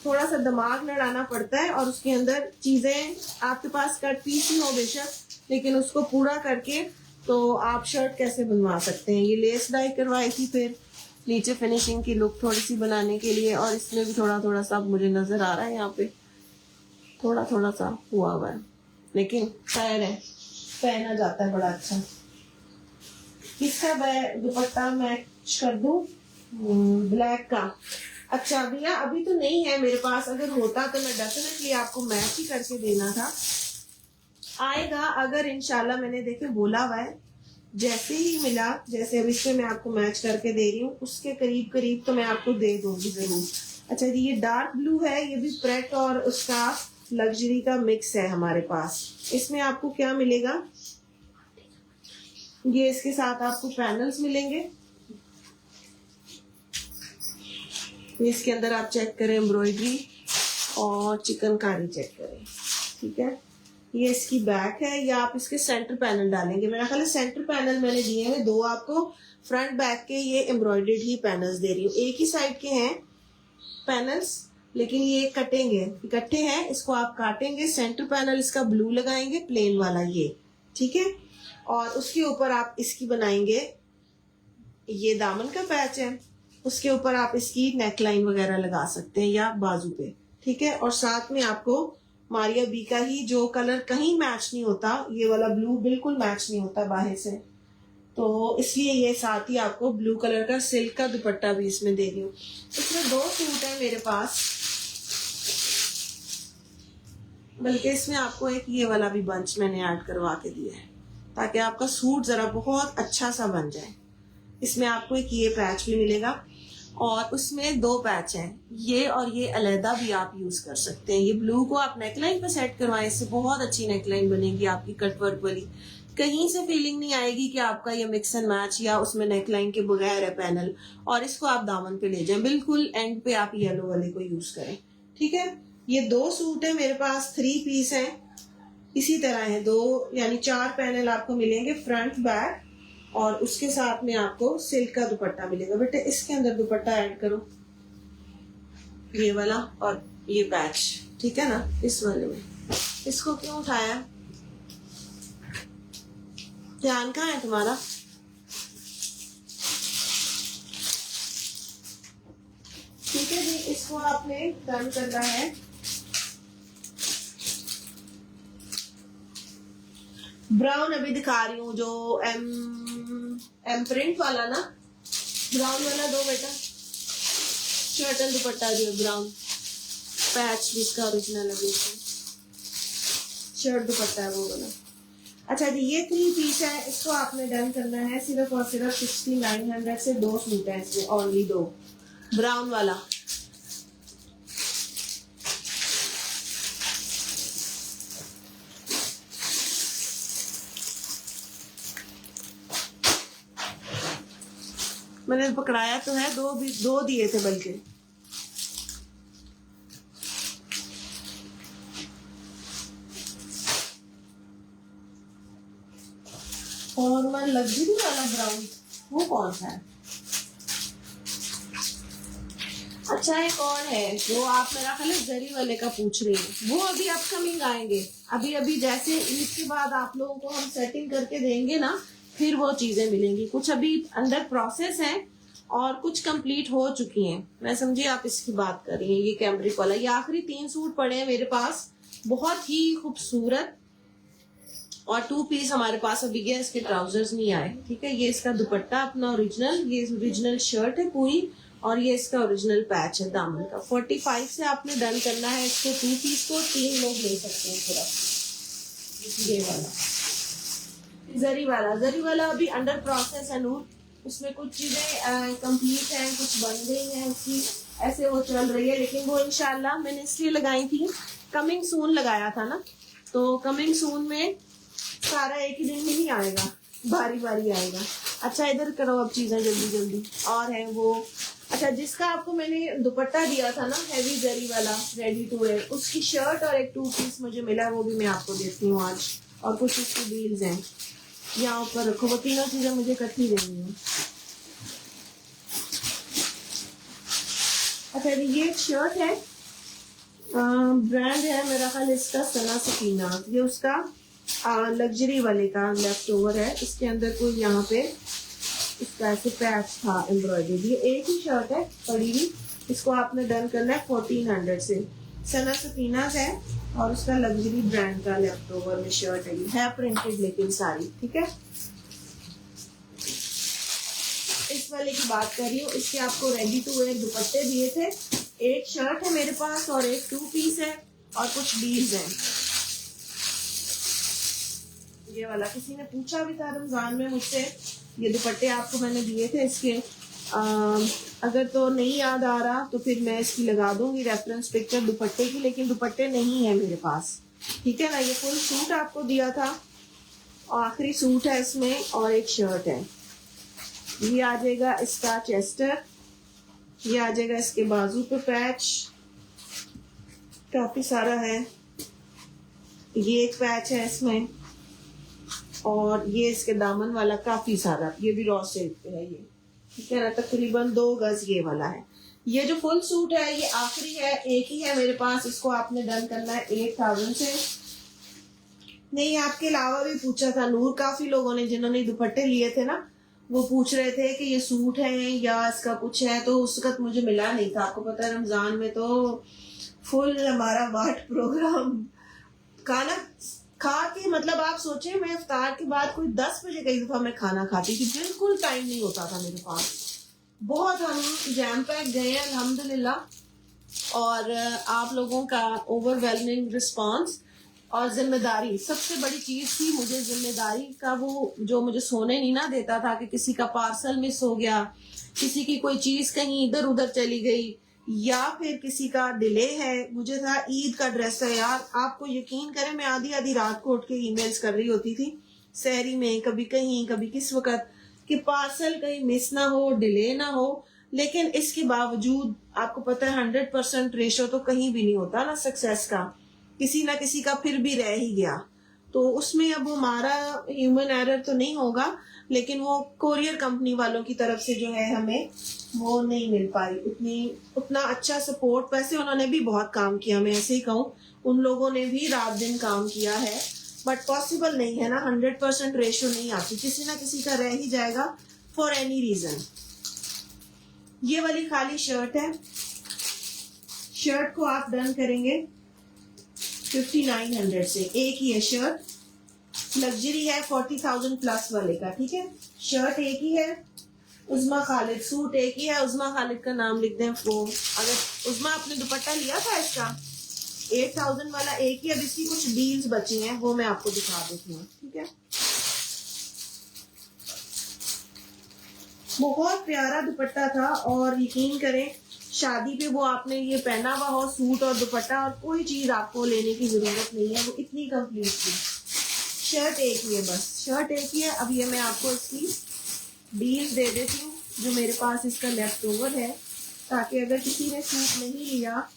थोड़ा सा दिमाग लड़ाना पड़ता है और उसके अंदर चीजें आपके पास कट पीस ही हो बेशक, लेकिन उसको पूरा करके तो आप शर्ट कैसे बनवा सकते हैं। ये लेस डाई करवाई थी फिर नीचे फिनिशिंग की लुक थोड़ी सी बनाने के लिए, और इसमें भी थोड़ा थोड़ा सा मुझे नजर आ रहा है यहाँ पे थोड़ा थोड़ा सा हुआ हुआ है, लेकिन खैर है, पहना जाता है बड़ा अच्छा। किसका दुपट्टा मैच कर दूं? ब्लैक का। अच्छा भैया अभी तो नहीं है मेरे पास, अगर होता तो मैं डेफिनेटली आपको मैच ही करके देना था। आएगा अगर इंशाल्लाह, मैंने देखे बोला हुआ है, जैसे ही मिला, जैसे अभी इसमें मैं आपको मैच करके दे रही हूँ उसके करीब करीब तो मैं आपको दे दूंगी जरूर। अच्छा जी ये डार्क ब्लू है, ये भी प्रेट और उसका लग्जरी का मिक्स है हमारे पास। इसमें आपको क्या मिलेगा, ये इसके साथ आपको पैनल्स मिलेंगे। इसके अंदर आप चेक करें एम्ब्रॉयडरी और चिकनकारी चेक करें, ठीक है। ये इसकी बैक है, या आप इसके सेंटर पैनल डालेंगे। मेरा ख्याल है सेंटर पैनल मैंने दिए हैं दो आपको, फ्रंट बैक के ये एम्ब्रॉयडर्ड ही पैनल्स दे रही हूँ। एक ही साइड के हैं पैनल्स, लेकिन ये कटेंगे, इकट्ठे हैं, इसको आप काटेंगे। सेंटर पैनल इसका ब्लू लगाएंगे, प्लेन वाला ये, ठीक है। और उसके ऊपर आप इसकी बनाएंगे, ये दामन का पैच है, उसके ऊपर आप इसकी नेकलाइन वगैरह लगा सकते हैं या बाजू पे, ठीक है। और साथ में आपको मारिया बी का ही जो कलर कहीं मैच नहीं होता, ये वाला ब्लू बिल्कुल मैच नहीं होता बाहर से, तो इसलिए ये साथ ही आपको ब्लू कलर का सिल्क का दुपट्टा भी इसमें दे रही हूँ। इसमें दो सूट है मेरे पास, बल्कि इसमें आपको एक ये वाला भी बंच मैंने ऐड करवा के दिया है ताकि आपका सूट जरा बहुत अच्छा सा बन जाए। इसमें आपको एक ये पैच भी मिलेगा और उसमें दो पैच हैं, ये और ये अलहदा भी आप यूज कर सकते हैं। ये ब्लू को आप नेकलाइन पे सेट करवाएं, इससे बहुत अच्छी नेकलाइन बनेगी आपकी कटवर्क वाली। कहीं से फीलिंग नहीं आएगी कि आपका ये मिक्स एंड मैच या उसमें नेकलाइन के बगैर है पैनल। और इसको आप दामन पे ले जाएं, बिल्कुल एंड पे आप येलो वाले को यूज करें, ठीक है। ये दो सूट है मेरे पास, 3 पीस है, इसी तरह है दो, यानी 4 पैनल आपको मिलेंगे फ्रंट बैक, और उसके साथ में आपको सिल्क का दुपट्टा मिलेगा। बेटे इसके अंदर दुपट्टा ऐड करो, ये वाला और ये पैच, ठीक है ना। इस वाले में इसको क्यों उठाया, ध्यान कहाँ है तुम्हारा? ठीक है जी, इसको आपने डन करना है। ब्राउन अभी दिखा रही हूँ, जो एम प्रिंट वाला ना, ब्राउन वाला दो बेटा, शर्टन दुपट्टा दियो ब्राउन, पैच जिसका ओरिजिनल है, शर्ट दुपट्टा है वो वाला। अच्छा जी ये 3 पीस है, इसको आपने डन करना है सिर्फ और सिर्फ 6900 से। 2 सूट है इसमें, ओनली 2, ब्राउन वाला। मैंने पकड़ाया तो है, दो दिए थे बल्कि। और मैं लग्जरी वाला ब्राउन, वो कौन सा है? अच्छा एक और है जो आप मेरा ख्याल जरी वाले का पूछ रही हैं, वो अभी अपकमिंग आएंगे। अभी जैसे ईद के बाद आप लोगों को हम सेटिंग करके देंगे ना, फिर वो चीजें मिलेंगी। कुछ अभी अंडर प्रोसेस है और कुछ कंप्लीट हो चुकी हैं। मैं समझिए आप इसकी बात कर रही हैं, ये कैम्ब्रिक वाला। ये आखिरी 3 सूट पड़े हैं मेरे पास, बहुत ही खूबसूरत, और 2 पीस हमारे पास अभी है, इसके ट्राउजर्स नहीं आए, ठीक है। ये इसका दुपट्टा अपना ओरिजिनल, ये ओरिजिनल शर्ट है पूरी, और ये इसका ओरिजिनल पैच है दामन का। 45 से आपने डन करना है इसको। 2 पीस को 3 लोग ले सकते हैं सिर्फ। ये वाला जरी वाला अभी अंडर प्रोसेस है नूर, उसमें कुछ चीजें कंप्लीट हैं, कुछ बन गई हैं उसकी, ऐसे वो चल रही है। लेकिन वो इंशाल्लाह मैंने इसलिए लगाई थी, कमिंग सून लगाया था ना, तो कमिंग सून में सारा एक ही दिन में नहीं आएगा, बारी बारी आएगा। अच्छा इधर करो अब चीजें जल्दी जल्दी, और है वो। अच्छा जिसका आपको मैंने दुपट्टा दिया था ना, हैवी जरी वाला, रेडी टू वेयर, उसकी शर्ट और एक 2 पीस मुझे मिला, वो भी मैं आपको देती हूँ आज। और कुछ उसकी डील्स हैं, यहाँ ऊपर रखो, वो तीनों चीजें मुझे इकट्ठी देनी है। अच्छा ये एक शर्ट है, ब्रांड है मेरा ख्याल इसका सना सकीना, ये उसका लग्जरी वाले का लेफ्ट ओवर है। इसके अंदर कोई यहाँ पे इसका ऐसे पैच था एम्ब्रॉयडरी। ये एक ही शर्ट है पड़ी हुई, इसको आपने डन करना है 1400 से। सना सकीना है और उसका लग्जरी ब्रांड का लेफ्ट ओवर में शर्ट है प्रिंटेड लेकिन सारी, ठीक है। इस वाले की बात कर रही हूँ, इसके आपको रेडी टू वेयर दुपट्टे दिए थे। एक शर्ट है मेरे पास और एक 2 पीस है और कुछ डील्स हैं। ये वाला किसी ने पूछा भी था रमजान में मुझसे, ये दुपट्टे आपको मैंने दिए थे इसके। अगर तो नहीं याद आ रहा तो फिर मैं इसकी लगा दूंगी रेफरेंस पिक्चर दुपट्टे की, लेकिन दुपट्टे नहीं है मेरे पास, ठीक है ना। ये फुल सूट आपको दिया था, आखिरी सूट है इसमें और एक शर्ट है। ये आ जाएगा इसका चेस्टर, ये आ जाएगा इसके बाजू पे पैच, काफी सारा है। ये एक पैच है इसमें और ये इसके दामन वाला काफी सारा, ये भी रॉ सिल्क पे है ये, ठीक है ना। तकरीबन 2 गज ये वाला है। ये जो फुल सूट है ये आखिरी है, एक ही है मेरे पास। इसको आपने डन करना है 8000 से। नहीं, आपके अलावा भी पूछा था नूर, काफी लोगों ने जिन्होंने दुपट्टे लिए थे ना, वो पूछ रहे थे कि ये सूट है या इसका कुछ है, तो उस वक्त मुझे मिला नहीं था। आपको पता है रमजान में तो फुल हमारा वाट प्रोग्राम, खाना खा के मतलब आप सोचे मैं इफ्तार के बाद कोई 10 बजे कई दफा मैं खाना खाती थी, बिल्कुल टाइम नहीं होता था मेरे पास। बहुत हम जैम पैक गए हैं अल्हम्दुलिल्लाह। और आप लोगों का ओवरवेलमिंग रिस्पांस और जिम्मेदारी, सबसे बड़ी चीज थी मुझे जिम्मेदारी का, वो जो मुझे सोने नहीं ना देता था कि किसी का पार्सल मिस हो गया, किसी की कोई चीज कहीं इधर उधर चली गई, या फिर किसी का डिले है। मुझे था ईद का ड्रेस है यार, आपको यकीन करें मैं आधी आधी रात को उठ के ईमेल्स कर रही होती थी सहरी में, कभी कहीं कभी किस वक्त, कि पार्सल कहीं मिस ना हो, डिले ना हो। लेकिन इसके बावजूद आपको पता है 100% रेशो तो कहीं भी नहीं होता ना सक्सेस का, किसी ना किसी का फिर भी रह ही गया। तो उसमें अब हमारा ह्यूमन एरर तो नहीं होगा, लेकिन वो कोरियर कंपनी वालों की तरफ से जो है हमें वो नहीं मिल पाई उतना अच्छा सपोर्ट। वैसे उन्होंने भी बहुत काम किया, मैं ऐसे ही कहूँ, उन लोगों ने भी रात दिन काम किया है, बट पॉसिबल नहीं है ना, 100% रेशो नहीं आती, किसी ना किसी का रह ही जाएगा फॉर एनी रीजन। ये वाली खाली शर्ट है, शर्ट को आप डन करेंगे 5900 से। एक ही है शर्ट, लग्जरी है 40,000 प्लस वाले का, ठीक है। शर्ट एक ही है, उज़मा खालिद, सूट एक ही है, उज़मा खालिद का नाम लिख दें। वो अगर उज़मा आपने दुपट्टा लिया था इसका 8000 वाला एक ही, अब इसकी कुछ डील्स बची हैं वो मैं आपको दिखा देती हूँ, ठीक है। बहुत प्यारा दुपट्टा था और यकीन करें शादी पे वो आपने ये पहना हुआ हो सूट और दुपट्टा और कोई चीज आपको लेने की जरूरत नहीं है, वो इतनी कंप्लीट थी। शर्ट एक ही है, बस शर्ट एक ही है। अब ये मैं आपको इसकी डील दे देती हूँ जो मेरे पास इसका लेफ्ट ओवर है, ताकि अगर किसी ने सूट नहीं लिया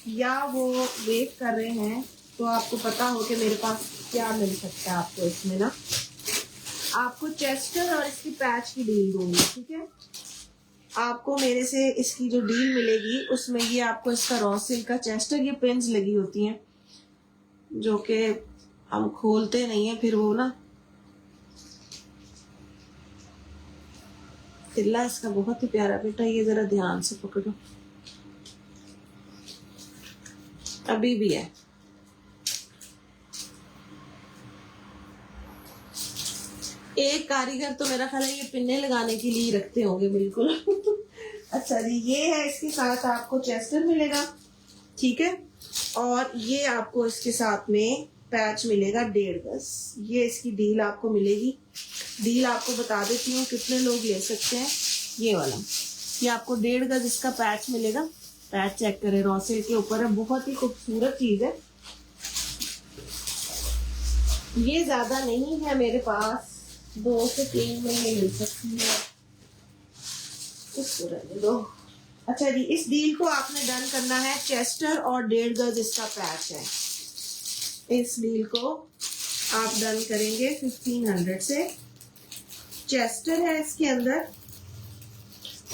या वो वेट कर रहे हैं तो आपको पता हो कि मेरे पास क्या मिल सकता है आपको इसमें ना। आपको चेस्टर और इसकी पैच की डील दूंगी, ठीक है। आपको मेरे से इसकी जो डील मिलेगी उसमें ये आपको इसका रॉ सिल्क का चेस्टर, ये पिन्स लगी होती हैं जो कि हम खोलते नहीं है, फिर वो ना तिल्ला इसका बहुत ही प्यारा बेटा, ये जरा ध्यान से पकड़ो, अभी भी है। एक कारीगर तो मेरा ख्याल है ये पिन्ने लगाने के लिए रखते होंगे बिल्कुल। अच्छा जी, ये है, इसके साथ आपको चेस्टर मिलेगा, ठीक है। और ये आपको इसके साथ में पैच मिलेगा 1.5 गज, ये इसकी डील आपको मिलेगी। डील आपको बता देती हूँ कितने लोग ले सकते हैं। ये वाला, ये आपको 1.5 गज इसका पैच मिलेगा। पैच चेक करें, रॉ सिल्क के ऊपर है, बहुत ही खूबसूरत चीज है। ये ज्यादा नहीं है मेरे पास, 2 से 3 में ये मिल सकती है, इसको रहने दो। अच्छा जी, इस डील को आपने डन करना है, चेस्टर और 1.5 गज इसका पैच है। इस डील को आप डन करेंगे 1500 से। चेस्टर है इसके अंदर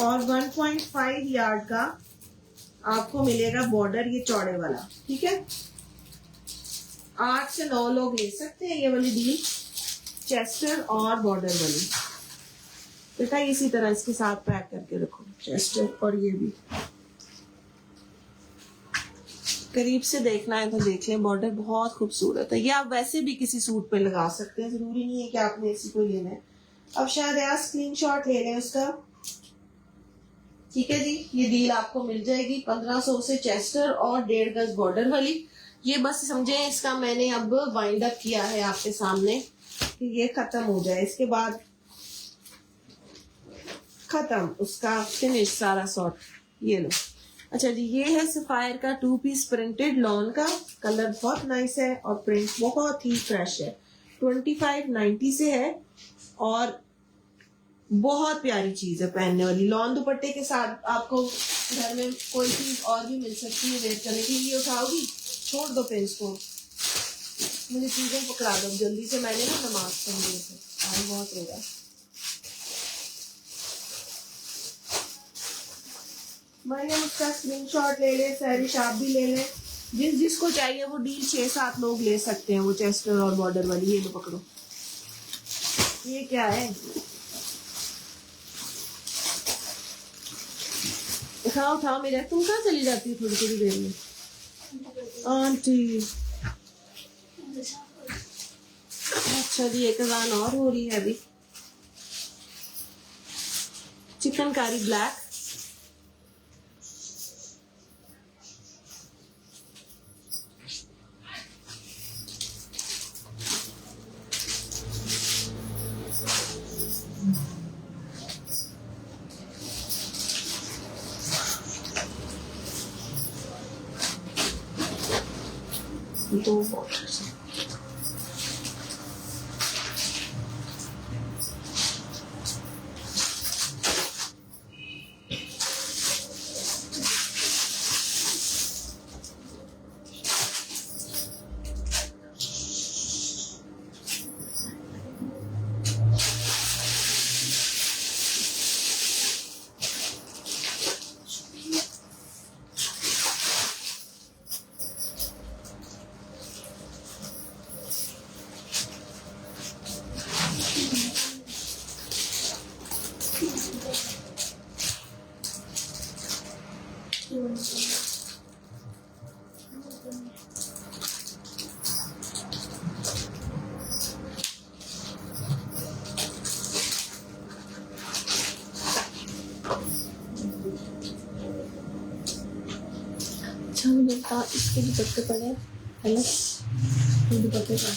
और 1.5 यार्ड का आपको मिलेगा बॉर्डर, ये चौड़े वाला, ठीक है। 8 से 9 लोग ले सकते हैं ये वाली डील, चेस्टर और बॉर्डर वाली। बेटा इसी तरह इसके साथ पैक करके रखो, चेस्टर और ये भी। करीब से देखना है तो देख लें, बॉर्डर बहुत खूबसूरत है। ये आप वैसे भी किसी सूट पे लगा सकते हैं, जरूरी नहीं है कि आपने इसी को लेना है। अब शायद यार स्क्रीनशॉट ले लें उसका। ठीक है जी, ये डील आपको मिल जाएगी 1500 से चेस्टर और 1.5 गज बॉर्डर वाली। ये बस समझे इसका मैंने अब वाइंड अप किया है आपके सामने कि ये खत्म हो जाए, इसके बाद खत्म उसका फिनिश सारा सॉर्ट। ये लो। अच्छा जी, ये है सफायर का 2 पीस प्रिंटेड लॉन का। कलर बहुत नाइस है और प्रिंट बहुत ही फ्रेश है। 2590 से है और बहुत प्यारी चीज है पहनने वाली। लॉन दुपट्टे के साथ आपको घर में कोई चीज और भी मिल सकती है वेयर करने के लिए। उठाओगी, छोड़ दो पेंस को, मुझे चीजें पकड़ा दो जल्दी से। मैंने ना नमाज पढ़नी है, आज बहुत होगा। मैंने उसका स्क्रीनशॉट ले ले, सैरिश आप भी ले लें। जिसको चाहिए वो डील 6-7 लोग ले सकते हैं, वो चेस्टर और बॉर्डर वाली। ये लो पकड़ो। ये क्या है, उठाओ उठाओ मेरा। तुम कहाँ चली जाती है थोड़ी थोड़ी देर में? आंटी अच्छा जी, एक अजान और हो रही है अभी। चिकनकारी ब्लैक, दो बॉर्डर्स। इसके दुपट्टे पड़े अलग, दुपट्टे का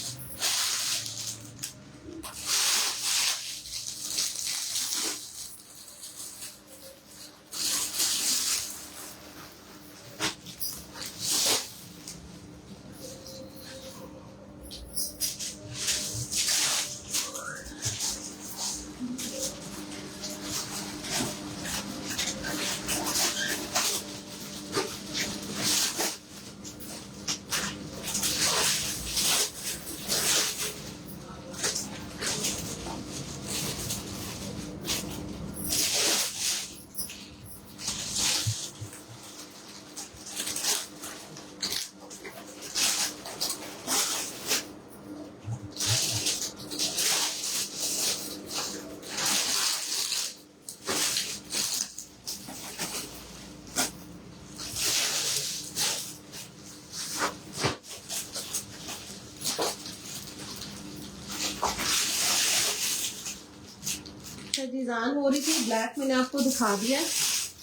डिजाइन हो रही थी। ब्लैक मैंने आपको दिखा दिया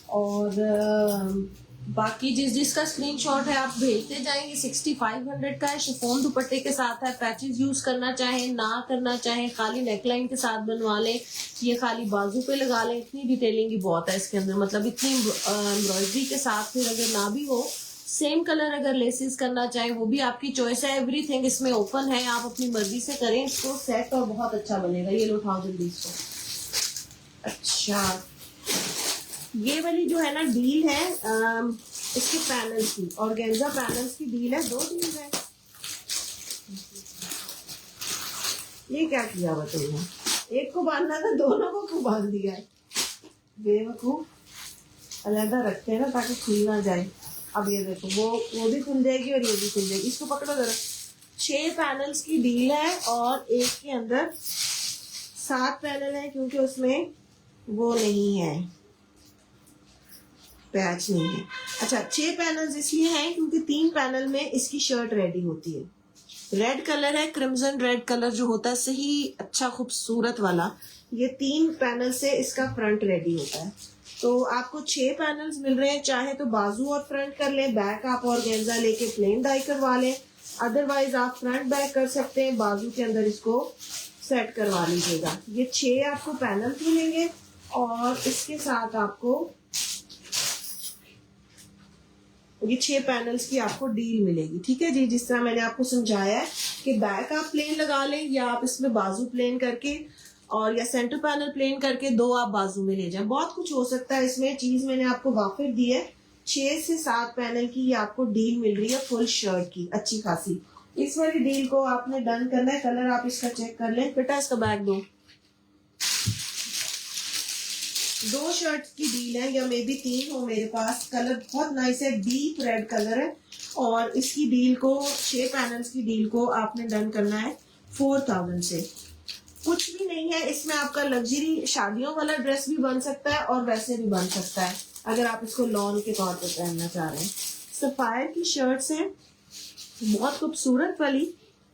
और बाकी जिसका स्क्रीनशॉट है आप भेजते जाएंगे। 6500 का है, शिफॉन दुपट्टे के साथ है। पैचेस यूज करना चाहें ना करना चाहें, खाली नेकलाइन के साथ बनवा लें, ये खाली बाजू पे लगा लें। इतनी डिटेलिंग ही बहुत है इसके अंदर, मतलब इतनी एम्ब्रॉयडरी के साथ फिर अगर ना भी हो, सेम कलर अगर लेसेस करना चाहें वो भी आपकी चॉइस है। एवरीथिंग इसमें ओपन है, आप अपनी मर्जी से करें इसको सेट और बहुत अच्छा बनेगा। ये लो उठाओ जल्दी इसको। अच्छा, ये वाली जो है ना डील है इसके पैनल्स की, ऑर्गेन्जा पैनल्स की डील है। 2 डील है। ये क्या किया बताइए, एक को बांधना था, दोनों को क्यों बांध दिया है? बेवकूफ, अलहदा रखते हैं ना ताकि खुल ना जाए। अब ये देखो, वो भी खुल जाएगी और ये भी खुल जाएगी। इसको पकड़ो जरा। 6 पैनल्स की डील है और एक के अंदर 7 पैनल है क्योंकि उसमें वो नहीं है, पैच नहीं है। अच्छा, 6 पैनल्स इसलिए हैं क्योंकि 3 पैनल में इसकी शर्ट रेडी होती है। रेड कलर है, क्रिम्सन रेड कलर जो होता है सही अच्छा खूबसूरत वाला, ये 3 पैनल से इसका फ्रंट रेडी होता है। तो आपको 6 पैनल्स मिल रहे हैं, चाहे तो बाजू और फ्रंट कर लें, बैक आप ऑर्गेन्जा लेके प्लेन डाई करवा लें, अदरवाइज आप फ्रंट बैक कर सकते हैं, बाजू के अंदर इसको सेट करवा लीजिएगा। ये 6 आपको पैनल्स मिलेंगे और इसके साथ आपको ये 6 पैनल्स की आपको डील मिलेगी। ठीक है जी, जिस तरह मैंने आपको समझाया है कि बैक आप प्लेन लगा लें या आप इसमें बाजू प्लेन करके और या सेंटर पैनल प्लेन करके 2 आप बाजू में ले जाएं, बहुत कुछ हो सकता है इसमें। चीज मैंने आपको वाफिर दी है, 6 से 7 पैनल की ये आपको डील मिल रही है फुल शर्ट की अच्छी खासी। इस वाली डील को आपने डन करना है। कलर आप इसका चेक कर लें। बेटा इसका बैग दो। 2 शर्ट की डील है या मे बी 3 हो मेरे पास। कलर बहुत नाइस है, डीप रेड कलर है और इसकी डील को 6 पैनल्स की डील को आपने डन करना है 4000 से। कुछ भी नहीं है इसमें, आपका लग्जरी शादियों वाला ड्रेस भी बन सकता है और वैसे भी बन सकता है अगर आप इसको लॉन के तौर पर पहनना चाह रहे हैं। सफायर की शर्ट्स हैं, बहुत खूबसूरत वाली,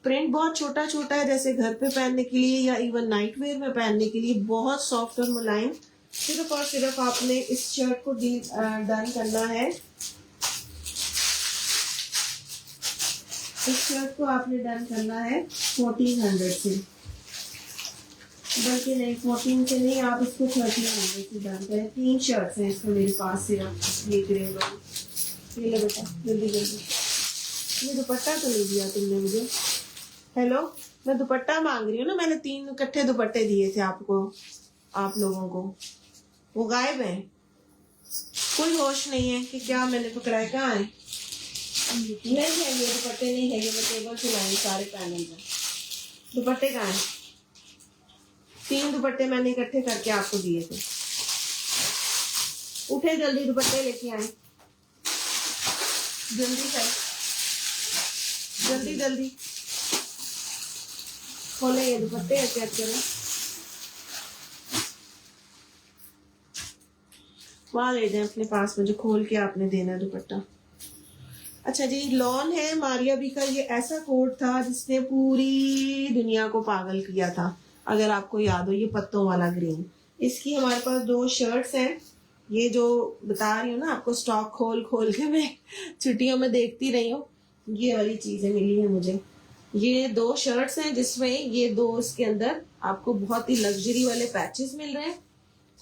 प्रिंट बहुत छोटा छोटा है, जैसे घर पे पहनने के लिए या इवन नाइट वेयर में पहनने के लिए बहुत सॉफ्ट और मुलायम। सिर्फ और सिर्फ आपने इस शर्ट को डन करना है, इस शर्ट को आपने डन करना है 1400 से, बल्कि नहीं 14 से नहीं, आप इसको 1300 से डन करें। 3 शर्ट्स हैं इसको मेरे पास सिर्फ, ये ग्रे वाली। ये ले बेटा जल्दी जल्दी, ये दुपट्टा तो नहीं दिया तुमने मुझे। हेलो, मैं दुपट्टा मांग रही हूँ ना, मैंने 3 इकट्ठे दुपट्टे दिए थे आपको, आप लोगों को, वो गायब है। कोई होश नहीं है कि क्या मैंने पकड़ा है, कहाँ है? नहीं है ये दुपट्टे, नहीं है ये, मैं टेबल से लाई सारे पैनल में। दुपट्टे कहाँ है? 3 दुपट्टे मैंने इकट्ठे करके आपको दिए थे। उठे जल्दी, दुपट्टे लेके आए जल्दी से, जल्दी जल्दी खोले ये दुपट्टे, चेक करें। वहां ले जाए अपने पास, मुझे खोल के आपने देना दुपट्टा। अच्छा जी, लॉन है मारिया बी का, ये ऐसा कोट था जिसने पूरी दुनिया को पागल किया था, अगर आपको याद हो, ये पत्तों वाला ग्रीन। इसकी हमारे पास 2 शर्ट्स हैं, ये जो बता रही हूँ ना आपको, स्टॉक खोल खोल के मैं छुट्टियों में देखती रही हूँ, ये वाली चीजें मिली है मुझे। ये 2 शर्ट्स हैं जिसमें ये 2 इसके अंदर आपको बहुत ही लग्जरी वाले पैचेस मिल रहे हैं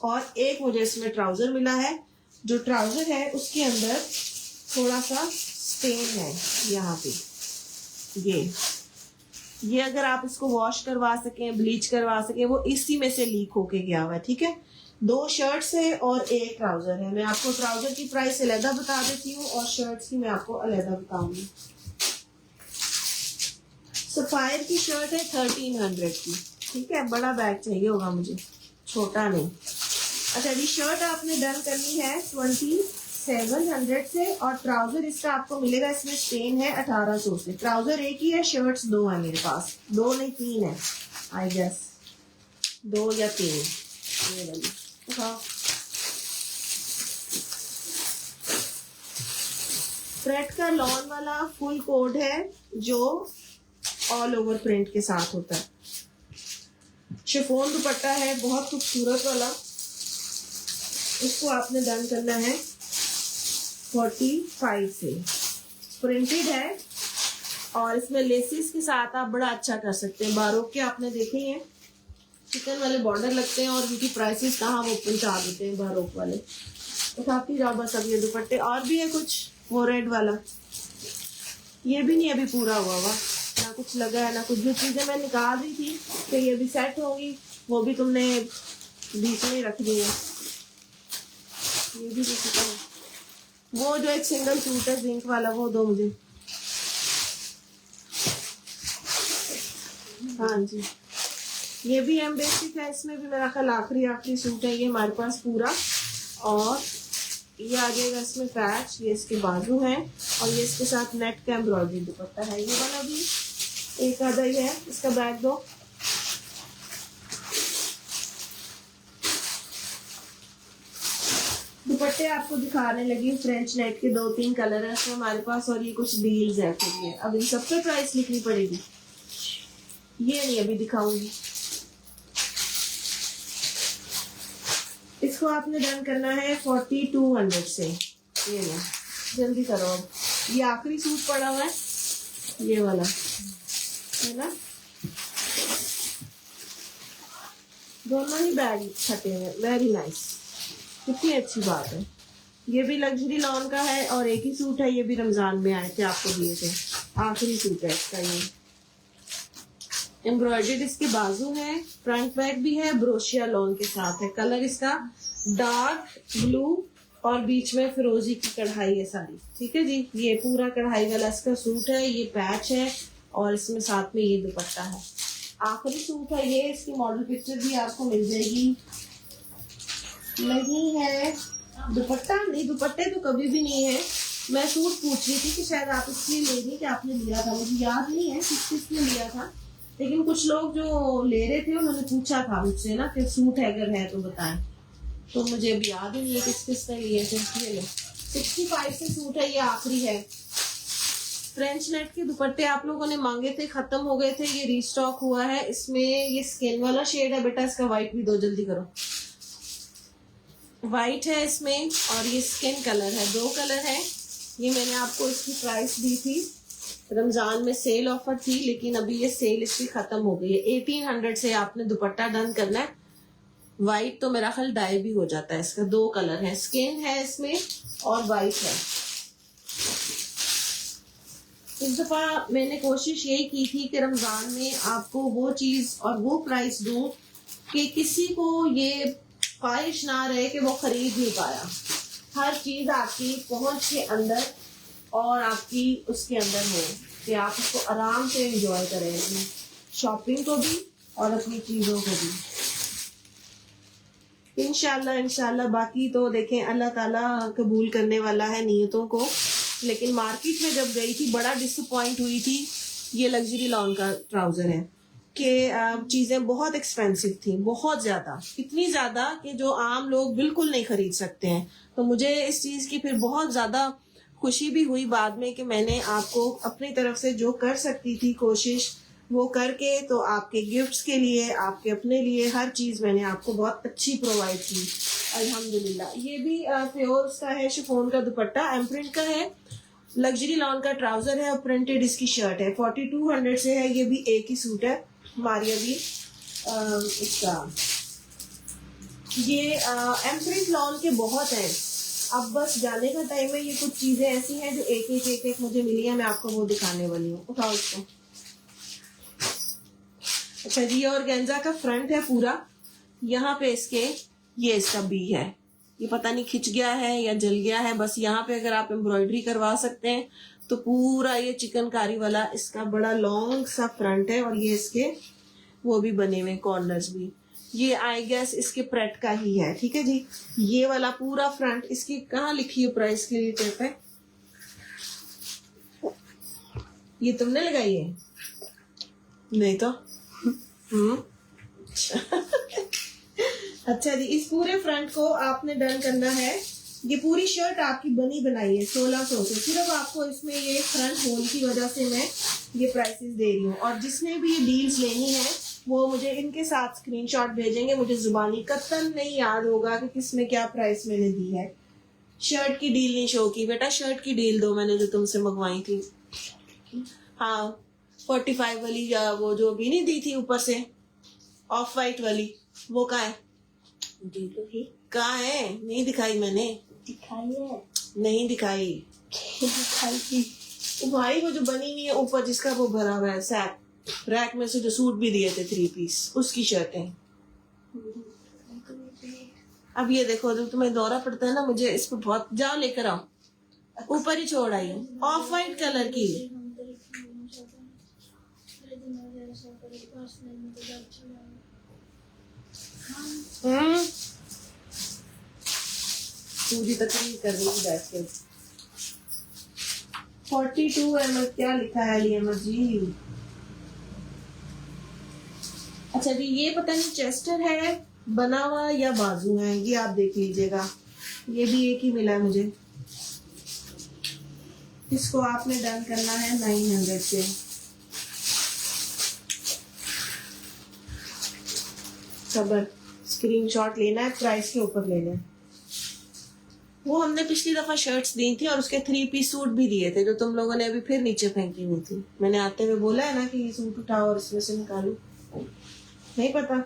और एक मुझे इसमें ट्राउजर मिला है। जो ट्राउजर है उसके अंदर थोड़ा सा स्टेन है यहाँ पे, ये अगर आप इसको वॉश करवा सकें, ब्लीच करवा सकें, वो इसी में से लीक होके गया हुआ है। ठीक है, 2 शर्ट्स है और 1 ट्राउजर है। मैं आपको ट्राउजर की प्राइस अलहदा बता देती हूँ और शर्ट्स की मैं आपको अलहदा बताऊंगी। सफायर की शर्ट है 1300 की। ठीक है, बड़ा बैग चाहिए होगा मुझे, छोटा नहीं। अच्छा जी, शर्ट आपने डन करनी है 2700 से और ट्राउजर इसका आपको मिलेगा, इसमें स्टेन है 1800 से। ट्राउजर एक ही है, शर्ट्स 2 है मेरे पास, 2 नहीं 3 है आई गेस, 2 या 3। ये वाली फ्रेट का लॉन वाला फुल कोड है जो ऑल ओवर प्रिंट के साथ होता है। शिफॉन दुपट्टा है बहुत खूबसूरत वाला, इसको आपने डन करना है 45 से। प्रिंटेड है और इसमें लेसिस के साथ आप बड़ा अच्छा कर सकते हैं। बारोक के आपने देखे हैं, चिकन वाले बॉर्डर लगते हैं और उनकी प्राइसेस कहाँ वो पहुंचा देते हैं बारोक वाले। उठाती जाओ बस। अब ये दुपट्टे और भी है कुछ, वो रेड वाला, ये भी नहीं अभी पूरा हुआ, ना कुछ लगा है ना कुछ। जो चीजें मैं निकाल रही थी कि ये भी सेट होंगी, वो भी तुमने बीच में रख दी है। ये भी किसी का, वो जो एक सिंगल सूट है जिंक वाला, वो दो मुझे। हाँ जी, ये भी एम बेसिक है, इसमें भी मेरा ख्याल आखिरी सूट है ये हमारे पास पूरा। और ये आ जाएगा इसमें पैच, ये इसके बाजू है और ये इसके साथ नेट का एम्ब्रॉयडरी दुपट्टा है। ये वाला भी एक आधा ही है। इसका बैग दो। दुपट्टे आपको दिखाने लगी फ्रेंच नेट के 2-3 कलर है इसमें हमारे पास, और ये कुछ डील्स है फिर ये अब इन सब पे प्राइस लिखनी पड़ेगी, ये नहीं अभी दिखाऊंगी। इसको आपने डन करना है 4200 से। ये लो जल्दी करो, अब ये आखिरी सूट पड़ा हुआ है ये वाला है ना, दोनों ही बैग छटे हैं, वेरी नाइस, कितनी अच्छी बात है। ये भी लग्जरी लॉन का है और एक ही सूट है, ये भी रमजान में आए थे आपको दिए थे, आखिरी सूट है इसका। ये एम्ब्रॉयडर्ड इसके बाजू है, फ्रंट बैक भी है, ब्रोशिया लॉन के साथ है। कलर इसका डार्क ब्लू और बीच में फिरोजी की कढ़ाई है सारी, ठीक है जी। ये पूरा कढ़ाई वाला इसका सूट है, ये पैच है और इसमें साथ में ये दुपट्टा है। आखिरी सूट है ये, इसकी मॉडल पिक्चर भी आपको मिल जाएगी। नहीं है दुपट्टा, नहीं दुपट्टे तो कभी भी नहीं है। मैं सूट पूछ रही थी कि शायद आप इसलिए ले रही कि आपने लिया था, मुझे याद नहीं है किसने लिया था, लेकिन कुछ लोग जो ले रहे थे उन्होंने पूछा था मुझसे ना कि सूट है अगर है तो बताएं, तो मुझे अब याद ही नहीं है किस किस ने लिए थे। ये लो 65 से सूट है, ये आखिरी है। फ्रेंच नेट के दुपट्टे आप लोगों ने मांगे थे, खत्म हो गए थे, ये रीस्टॉक हुआ है। इसमें ये स्किन वाला शेड है बेटा, इसका व्हाइट भी दो जल्दी करो, व्हाइट है इसमें और ये स्किन कलर है, 2 कलर है। ये मैंने आपको इसकी प्राइस दी थी, रमजान में सेल ऑफर थी, लेकिन अभी ये सेल इसकी खत्म हो गई है। 1800 से आपने दुपट्टा डन करना है। व्हाइट तो मेरा ख्याल डाई भी हो जाता है, इसका 2 कलर है, स्किन है इसमें और व्हाइट है। इस दफा मैंने कोशिश यही की थी कि रमजान में आपको वो चीज और वो प्राइस दूं कि किसी को ये ख्वाहिश ना रहे कि वो खरीद नहीं पाया। हर चीज आपकी पहुंच के अंदर और आपकी उसके अंदर हो कि आप उसको आराम से एंजॉय करें, अपनी शॉपिंग को भी और अपनी चीजों को भी। इंशाल्लाह बाकी तो देखें अल्लाह ताला कबूल करने वाला है नियतों को। लेकिन मार्केट में जब गई थी बड़ा डिसअपॉइंट हुई थी। ये लग्जरी लॉन का ट्राउजर है कि चीजें बहुत एक्सपेंसिव थी, बहुत ज्यादा, इतनी ज्यादा कि जो आम लोग बिल्कुल नहीं खरीद सकते हैं। तो मुझे इस चीज की फिर बहुत ज्यादा खुशी भी हुई बाद में कि मैंने आपको अपनी तरफ से जो कर सकती थी कोशिश वो करके, तो आपके गिफ्ट्स के लिए, आपके अपने लिए हर चीज मैंने आपको बहुत अच्छी प्रोवाइड की अल्हम्दुलिल्लाह। ये भी प्योर उसका है, शिफॉन का दुपट्टा, एम्प्रिंट का है, लग्जरी लॉन का ट्राउजर है और प्रिंटेड इसकी शर्ट है। 4200 से है, ये भी एक ही सूट है। मारिया भी इसका ये एम्प्रिंट लॉन के बहुत हैं। अब बस जाने का टाइम है। ये कुछ चीजें ऐसी हैं जो एक एक मुझे मिली है, मैं आपको वो दिखाने वाली हूँ। उठाओ इसको। अच्छा जी, और गेंजा का फ्रंट है पूरा, यहाँ पे इसके ये इसका बी है, ये पता नहीं खिंच गया है या जल गया है, बस यहाँ पे अगर आप एम्ब्रॉयडरी करवा सकते हैं तो पूरा ये चिकनकारी वाला इसका बड़ा लॉन्ग सा फ्रंट है। और ये इसके वो भी बने हुए कॉर्नर्स भी, ये आई गेस इसके प्रेट का ही है, ठीक है जी। ये वाला पूरा फ्रंट, इसकी कहाँ लिखी है प्राइस के लिए टेप है, ये तुमने लगाई है? नहीं तो अच्छा जी, इस पूरे फ्रंट को आपने डन करना है। ये पूरी शर्ट आपकी बनी बनाई है 1600 से, सिर्फ आपको इसमें ये फ्रंट होल की वजह से मैं ये प्राइसेस दे रही हूँ। और जिसने भी ये डील्स लेनी है वो मुझे इनके साथ स्क्रीनशॉट भेजेंगे। मुझे जुबानी कतन नहीं याद होगा कि किसमें क्या प्राइस मैंने दी है। शर्ट की डील नहीं शो की बेटा, शर्ट की डील दो मैंने जो तुमसे मंगवाई थी। हाँ 45 वाली, या वो जो भी नहीं दी थी ऊपर से ऑफ वाइट वाली, वो कहाँ है? कहाँ है? नहीं दिखाई मैंने। दिखाई है? नहीं दिखाई। दिखाई थी भाई, वो जो बनी हुई है ऊपर जिसका वो भरा हुआ है सैक, रैक में से जो सूट भी दिए थे 3 पीस, उसकी शर्टें। अब ये देखो, जब तुम्हें दौरा पड़ता है ना, मुझे इस पर बहुत, जाओ लेकर आओ, ऊपर ही छोड़ आई हूँ, ऑफ वाइट कलर की। पूरी तकरीर कर रही थी बैठ के। 42 ml क्या लिखा है अली अहमद जी? अच्छा जी, ये पता नहीं चेस्टर है बना हुआ या बाजू है, ये आप देख लीजिएगा। ये भी एक ही मिला मुझे। इसको आपने डन करना है 900 से। सबर, स्क्रीनशॉट लेना है, प्राइस के ऊपर लेना है। वो हमने पिछली दफा शर्ट्स दी थी और उसके 3 पीस सूट भी दिए थे जो तुम लोगों ने अभी फिर नीचे फेंकी हुई थी। मैंने आते हुए बोला है ना कि ये सूट उठाओ और इसमें से निकालो, नहीं पता,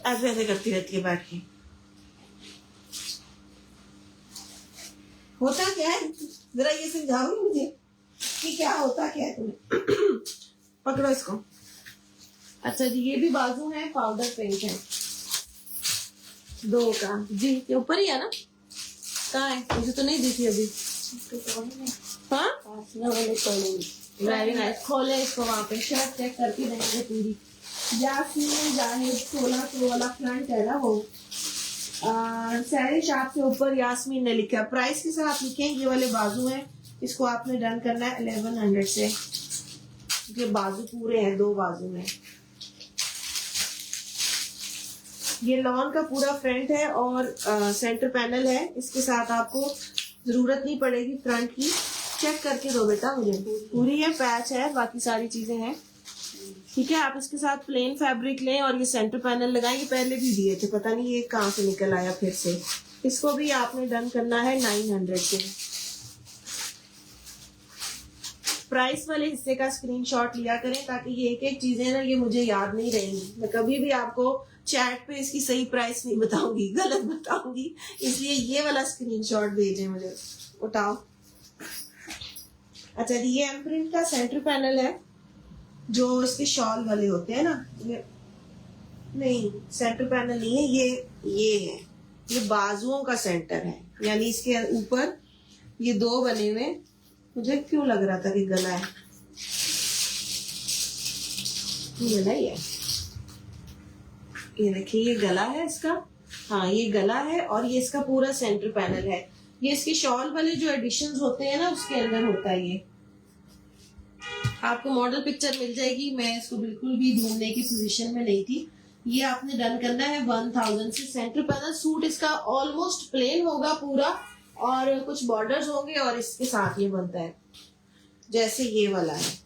ऐसे ऐसे करती रहती है बैठ के। होता क्या है, जरा ये समझाओ मुझे कि क्या होता क्या है तुम्हें। पकड़ो इसको। अच्छा जी, ये भी बाजू है, पाउडर पिंक है 2 का जी। ये ऊपर ही है ना? कहाँ है? मुझे तो नहीं दी थी अभी। हाँ, वेरी नाइस। खोले इसको, वहां पे शर्ट चेक करके देंगे पूरी। यास्मीन जाहिद 1600 वाला फ्रंट है ना वो, सैरी शाप से ऊपर यास्मीन ने लिखा। प्राइस के साथ लिखे, ये वाले बाजू हैं, इसको आपने डन करना है 1100 से। ये बाजू पूरे हैं, 2 बाजू में। ये लॉन का पूरा फ्रंट है और सेंटर पैनल है। इसके साथ आपको जरूरत नहीं पड़ेगी फ्रंट की। चेक करके दो बेटा मुझे, पूरी है, पैच है, बाकी सारी चीजें हैं, ठीक है। आप इसके साथ प्लेन फैब्रिक लें और ये सेंटर पैनल लगाएं। ये पहले भी दिए थे, पता नहीं ये कहाँ से निकल आया फिर से। इसको भी आपने डन करना है 900 से। प्राइस वाले हिस्से का स्क्रीनशॉट लिया करें ताकि ये एक एक चीजें ना ये मुझे याद नहीं रहेंगी। मैं कभी भी आपको चैट पे इसकी सही प्राइस नहीं बताऊंगी, गलत बताऊंगी, इसलिए ये वाला स्क्रीनशॉट भेजें मुझे। उठाओ। अच्छा जी, ये एम्प्रिंट का सेंटर पैनल है जो इसके शॉल वाले होते हैं ना। ये नहीं, सेंटर पैनल नहीं है, ये है, ये बाजुओं का सेंटर है, यानी इसके ऊपर ये 2 बने हुए। मुझे क्यों लग रहा था कि गला है, गला ही है। ये देखिए, ये गला है इसका, हाँ ये गला है और ये इसका पूरा सेंटर पैनल है। ये इसके शॉल वाले जो एडिशंस होते हैं ना उसके अंदर होता है। ये आपको मॉडल पिक्चर मिल जाएगी, मैं इसको बिल्कुल भी ढूंढने की पोजीशन में नहीं थी। ये आपने डन करना है 1000 से। सेंटर पैनल सूट इसका ऑलमोस्ट प्लेन होगा पूरा और कुछ बॉर्डर्स होंगे और इसके साथ ये बनता है जैसे ये वाला है।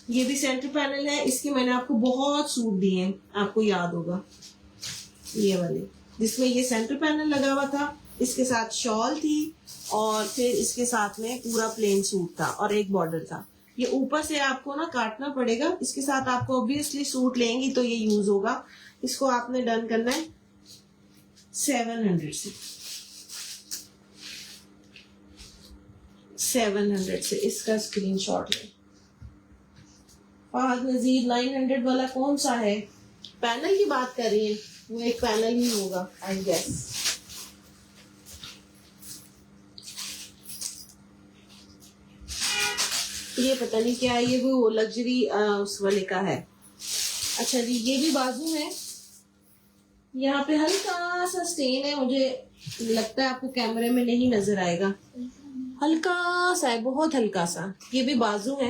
ये भी सेंटर पैनल है, इसके मैंने आपको बहुत सूट दिए हैं, आपको याद होगा, ये वाले जिसमें ये सेंटर पैनल लगा हुआ था, इसके साथ शॉल थी और फिर इसके साथ में पूरा प्लेन सूट था और एक बॉर्डर था। ये ऊपर से आपको ना काटना पड़ेगा, इसके साथ आपको ऑब्वियसली सूट लेंगी तो ये यूज होगा। इसको आपने डन करना है 700 से। 700 से इसका स्क्रीनशॉट ले। फहद नजीर 900 वाला कौन सा है? पैनल की बात कर रही है, वो एक पैनल ही होगा आई गेस। ये पता नहीं क्या है, ये वो लग्जरी उस वाले का है। अच्छा जी, ये भी बाजू है, यहाँ पे हल्का सा स्टेन है, मुझे लगता है आपको कैमरे में नहीं नजर आएगा, हल्का सा है, बहुत हल्का सा। ये भी बाजू है,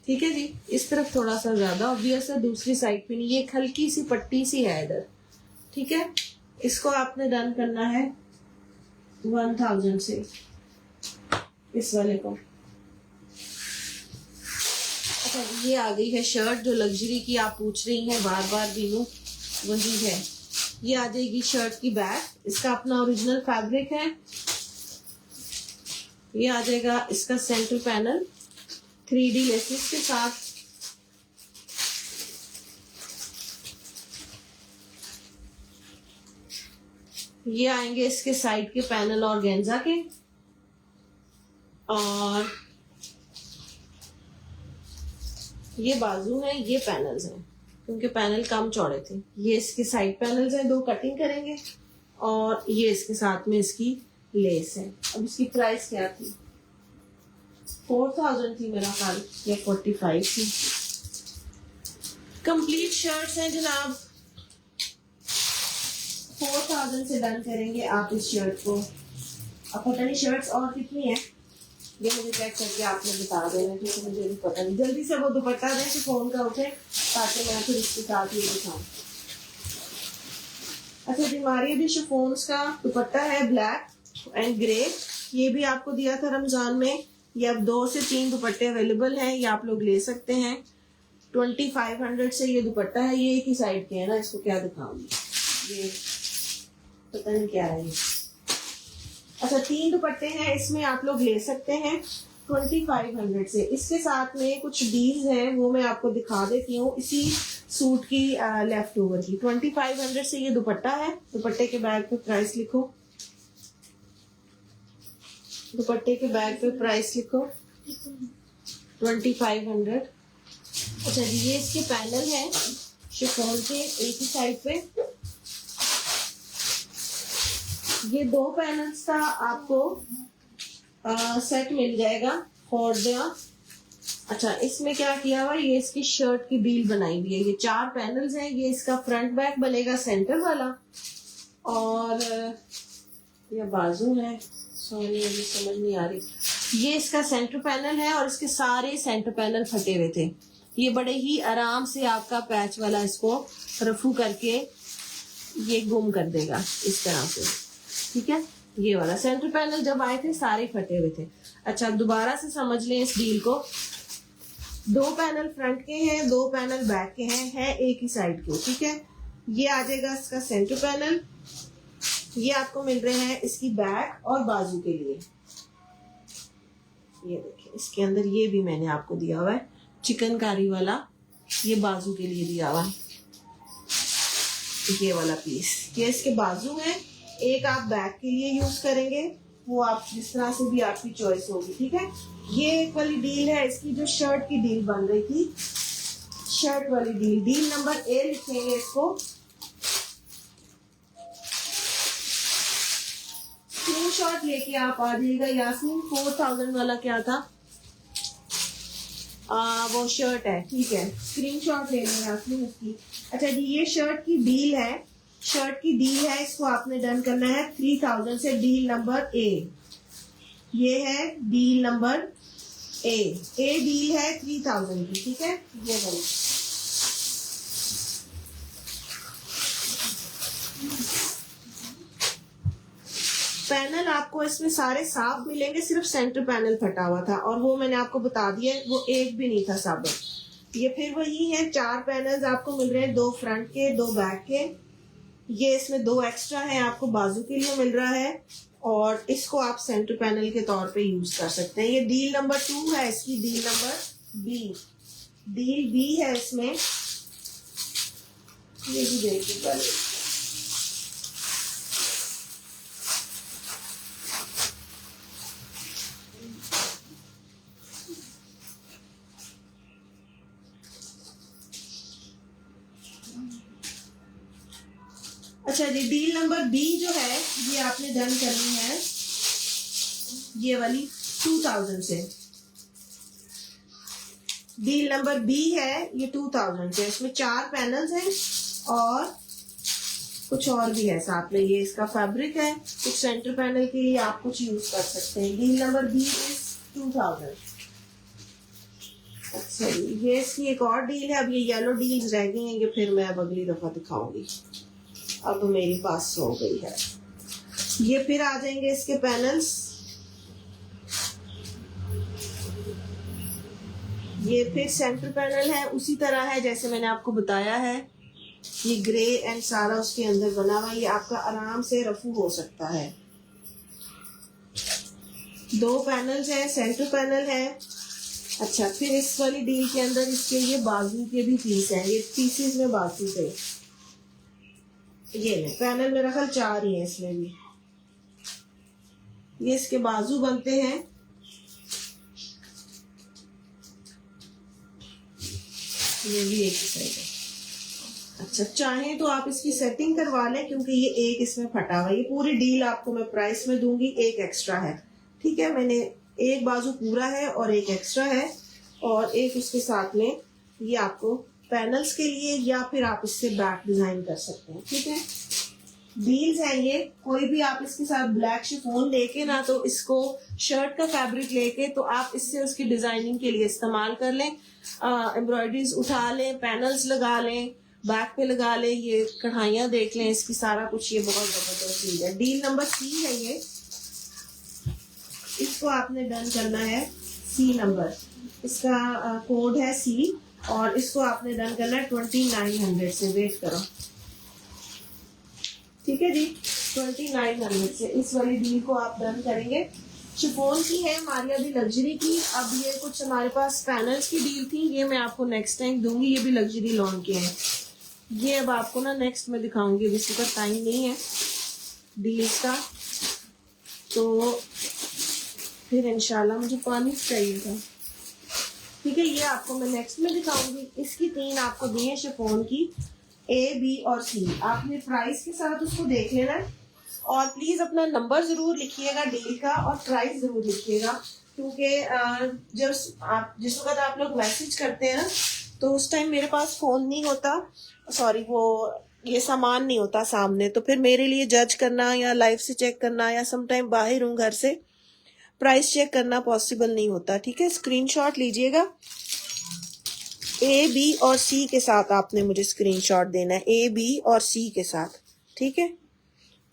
ठीक है जी। इस तरफ थोड़ा सा ज्यादा ऑब्वियस है, दूसरी साइड पे नहीं। ये एक हल्की सी पट्टी सी है इधर, ठीक है। इसको आपने डन करना है 1000 से, इस वाले को। अच्छा, ये आ गई है शर्ट जो लग्जरी की आप पूछ रही हैं बार बार बीनू, वही है। ये आ जाएगी शर्ट की बैक, इसका अपना ओरिजिनल फैब्रिक है। ये आ जाएगा इसका सेंटर पैनल 3D लेसेस के साथ। ये आएंगे इसके साइड के पैनल और गेंजा के, और ये बाजू है, ये पैनल्स हैं क्योंकि पैनल कम चौड़े थे। ये इसके साइड पैनल्स हैं, 2 कटिंग करेंगे और ये इसके साथ में इसकी लेस है। अब इसकी प्राइस क्या थी? 4000 थी मेरा ख्याल, या 45 थी। कंप्लीट शर्ट्स हैं जनाब, 4000 से डन करेंगे आप इस शर्ट को। अब पता नहीं शर्ट्स और कितनी है, ये मुझे चेक करके आपने बता देना, क्योंकि मुझे भी पता नहीं। जल्दी से वो दुपट्टा दें कि फोन का उठे ताकि मैं फिर इसके साथ ये दिखाऊं। अच्छा जी, हमारी अभी शिफॉन्स का दुपट्टा है ब्लैक एंड ग्रे, ये भी आपको दिया था रमजान में। ये अब 2 से 3 दुपट्टे अवेलेबल हैं, ये आप लोग ले सकते हैं। 2500 से ये दुपट्टा है, ये एक ही साइड के है ना, इसको क्या दिखाऊंगी, ये पता नहीं क्या है ये। अच्छा 3 दुपट्टे हैं इसमें, आप लोग ले सकते हैं 2500 से। इसके साथ में कुछ डील्स हैं, वो मैं आपको दिखा देती हूँ इसी सूट की लेफ्ट ओवर की। 2500 से ये दुपट्टा है। दुपट्टे के बैग पे प्राइस लिखो, दुपट्टे के बैग पे प्राइस लिखो 2500। अच्छा जी, ये इसके पैनल है शिफॉन के एक ही साइड पे। ये 2 पैनल्स का आपको सेट मिल जाएगा फॉर द। अच्छा इसमें क्या किया हुआ है, ये इसकी शर्ट की डील बनाई हुई है। ये 4 पैनल्स हैं, ये इसका फ्रंट बैक बनेगा सेंटर वाला, और ये बाजू है, सॉरी अभी समझ नहीं आ रही। ये इसका सेंटर पैनल है और इसके सारे सेंटर पैनल फटे हुए थे। ये बड़े ही आराम से आपका पैच वाला इसको रफू करके ये गुम कर देगा इस तरह से, ठीक है। ये वाला सेंटर पैनल जब आए थे सारे फटे हुए थे। अच्छा दोबारा से समझ लें इस डील को। 2 पैनल फ्रंट के हैं, 2 पैनल बैक के हैं, है एक ही साइड के, ठीक है। ये आ जाएगा इसका सेंटर पैनल। ये आपको मिल रहे हैं इसकी बैक और बाजू के लिए। ये देखिए इसके अंदर ये भी मैंने आपको दिया हुआ है चिकनकारी वाला, ये बाजू के लिए दिया हुआ है ये वाला पीस। ये इसके बाजू है, एक आप बैक के लिए यूज करेंगे, वो आप जिस तरह से भी आपकी चॉइस होगी, ठीक है। ये एक वाली डील है इसकी जो शर्ट की डील बन रही थी, शर्ट वाली डील, डील नंबर A लिखेंगे इसको। स्क्रीनशॉट लेके आप आ जाइएगा। यास्मीन 4000 वाला क्या था, वो शर्ट है, ठीक है, स्क्रीनशॉट ले लें यास्मीन उसकी। अच्छा जी, ये शर्ट की डील है, शर्ट की डील है, इसको आपने डन करना है 3000 से। डील नंबर A, ये है डील नंबर A डील है 3000 की, ठीक है। ये वाली पैनल आपको इसमें सारे साफ मिलेंगे, सिर्फ सेंटर पैनल फटा हुआ था और वो मैंने आपको बता दिया, वो एक भी नहीं था साबित। ये फिर वही है, 4 पैनल्स आपको मिल रहे हैं, 2 फ्रंट के 2 बैक के। ये इसमें 2 एक्स्ट्रा है, आपको बाजू के लिए मिल रहा है और इसको आप सेंटर पैनल के तौर पे यूज कर सकते हैं। ये डील नंबर 2 है इसकी, deal number B, deal B है इसमें। ये भी देखिए पहले, अच्छा जी, डील नंबर B जो है ये आपने डन करनी है ये वाली 2000 से। डील नंबर B है ये 2000 से, इसमें 4 पैनल्स हैं और कुछ और भी है साथ में। ये इसका फैब्रिक है, कुछ सेंटर पैनल के लिए आप कुछ यूज कर सकते हैं। Deal number B is 2000। अच्छा ये इसकी एक और डील है। अब ये येलो डील्स रह गई हैं, ये फिर मैं अब अगली दफा दिखाऊंगी, अब मेरे पास हो गई है। ये फिर आ जाएंगे इसके पैनल्स, ये फिर सेंटर पैनल है, उसी तरह है जैसे मैंने आपको बताया है। ये ग्रे एंड सारा उसके अंदर बना हुआ, ये आपका आराम से रफू हो सकता है। 2 पैनल्स हैं, सेंटर पैनल है। अच्छा फिर इस वाली डील के अंदर इसके ये बाजू के भी पीस हैं, ये पीसेस में बाजू थे। ये पैनल मेरा ख्याल 4 ही है इसमें भी। ये इसके बाजू बनते हैं, ये भी एक ही साइड है। अच्छा चाहें तो आप इसकी सेटिंग करवा लें, क्योंकि ये एक इसमें फटा हुआ है। ये पूरी डील आपको मैं प्राइस में दूंगी, एक एक्स्ट्रा है, ठीक है। मैंने एक बाजू पूरा है और एक एक्स्ट्रा है, और एक उसके साथ में ये आपको पैनल्स के लिए, या फिर आप इससे बैक डिजाइन कर सकते हैं, ठीक है। डील्स हैं ये, कोई भी आप इसके साथ ब्लैक शिफॉन लेके ना, तो इसको शर्ट का फैब्रिक लेके तो आप इससे उसकी डिजाइनिंग के लिए इस्तेमाल कर लें, एम्ब्रॉयडरीज उठा लें, पैनल्स लगा लें, बैक पे लगा ले, ये कढ़ाइयाँ देख लें, इसकी सारा कुछ, ये बहुत जबरदस्त डील है। डील नंबर C है ये, इसको आपने डन करना है। C नंबर, इसका कोड है C, और इसको आपने डन करना है 2900 से। वेट करो, ठीक है जी, 2900 से इस वाली डील को आप डन करेंगे। शिफॉन की है हमारी अभी लग्जरी की। अब ये कुछ हमारे पास पैनल्स की डील थी, ये मैं आपको नेक्स्ट टाइम दूंगी। ये भी लग्जरी लॉन के हैं। ये अब आपको ना नेक्स्ट में दिखाऊंगी, अभी इसका टाइम नहीं है डील्स का, तो फिर इंशाल्लाह। मुझे पानी चाहिए था, ठीक है। ये आपको मैं नेक्स्ट में दिखाऊंगी। इसकी 3 आपको दी है शिफॉन की, A, B और C। आपने प्राइस के साथ उसको देख लेना है, और प्लीज अपना नंबर जरूर लिखिएगा डील का, और प्राइस जरूर लिखिएगा, क्योंकि जब आप जिस वक्त आप लोग मैसेज करते हैं ना, तो उस टाइम मेरे पास फोन नहीं होता, सॉरी, वो ये सामान नहीं होता सामने, तो फिर मेरे लिए जज करना या लाइव से चेक करना, या सम टाइम बाहर हूँ घर से, प्राइस चेक करना पॉसिबल नहीं होता, ठीक है। स्क्रीनशॉट लीजिएगा, A, B और C के साथ आपने मुझे स्क्रीनशॉट देना है, A, B और C के साथ, ठीक है।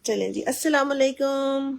चलें जी, अस्सलाम वालेकुम।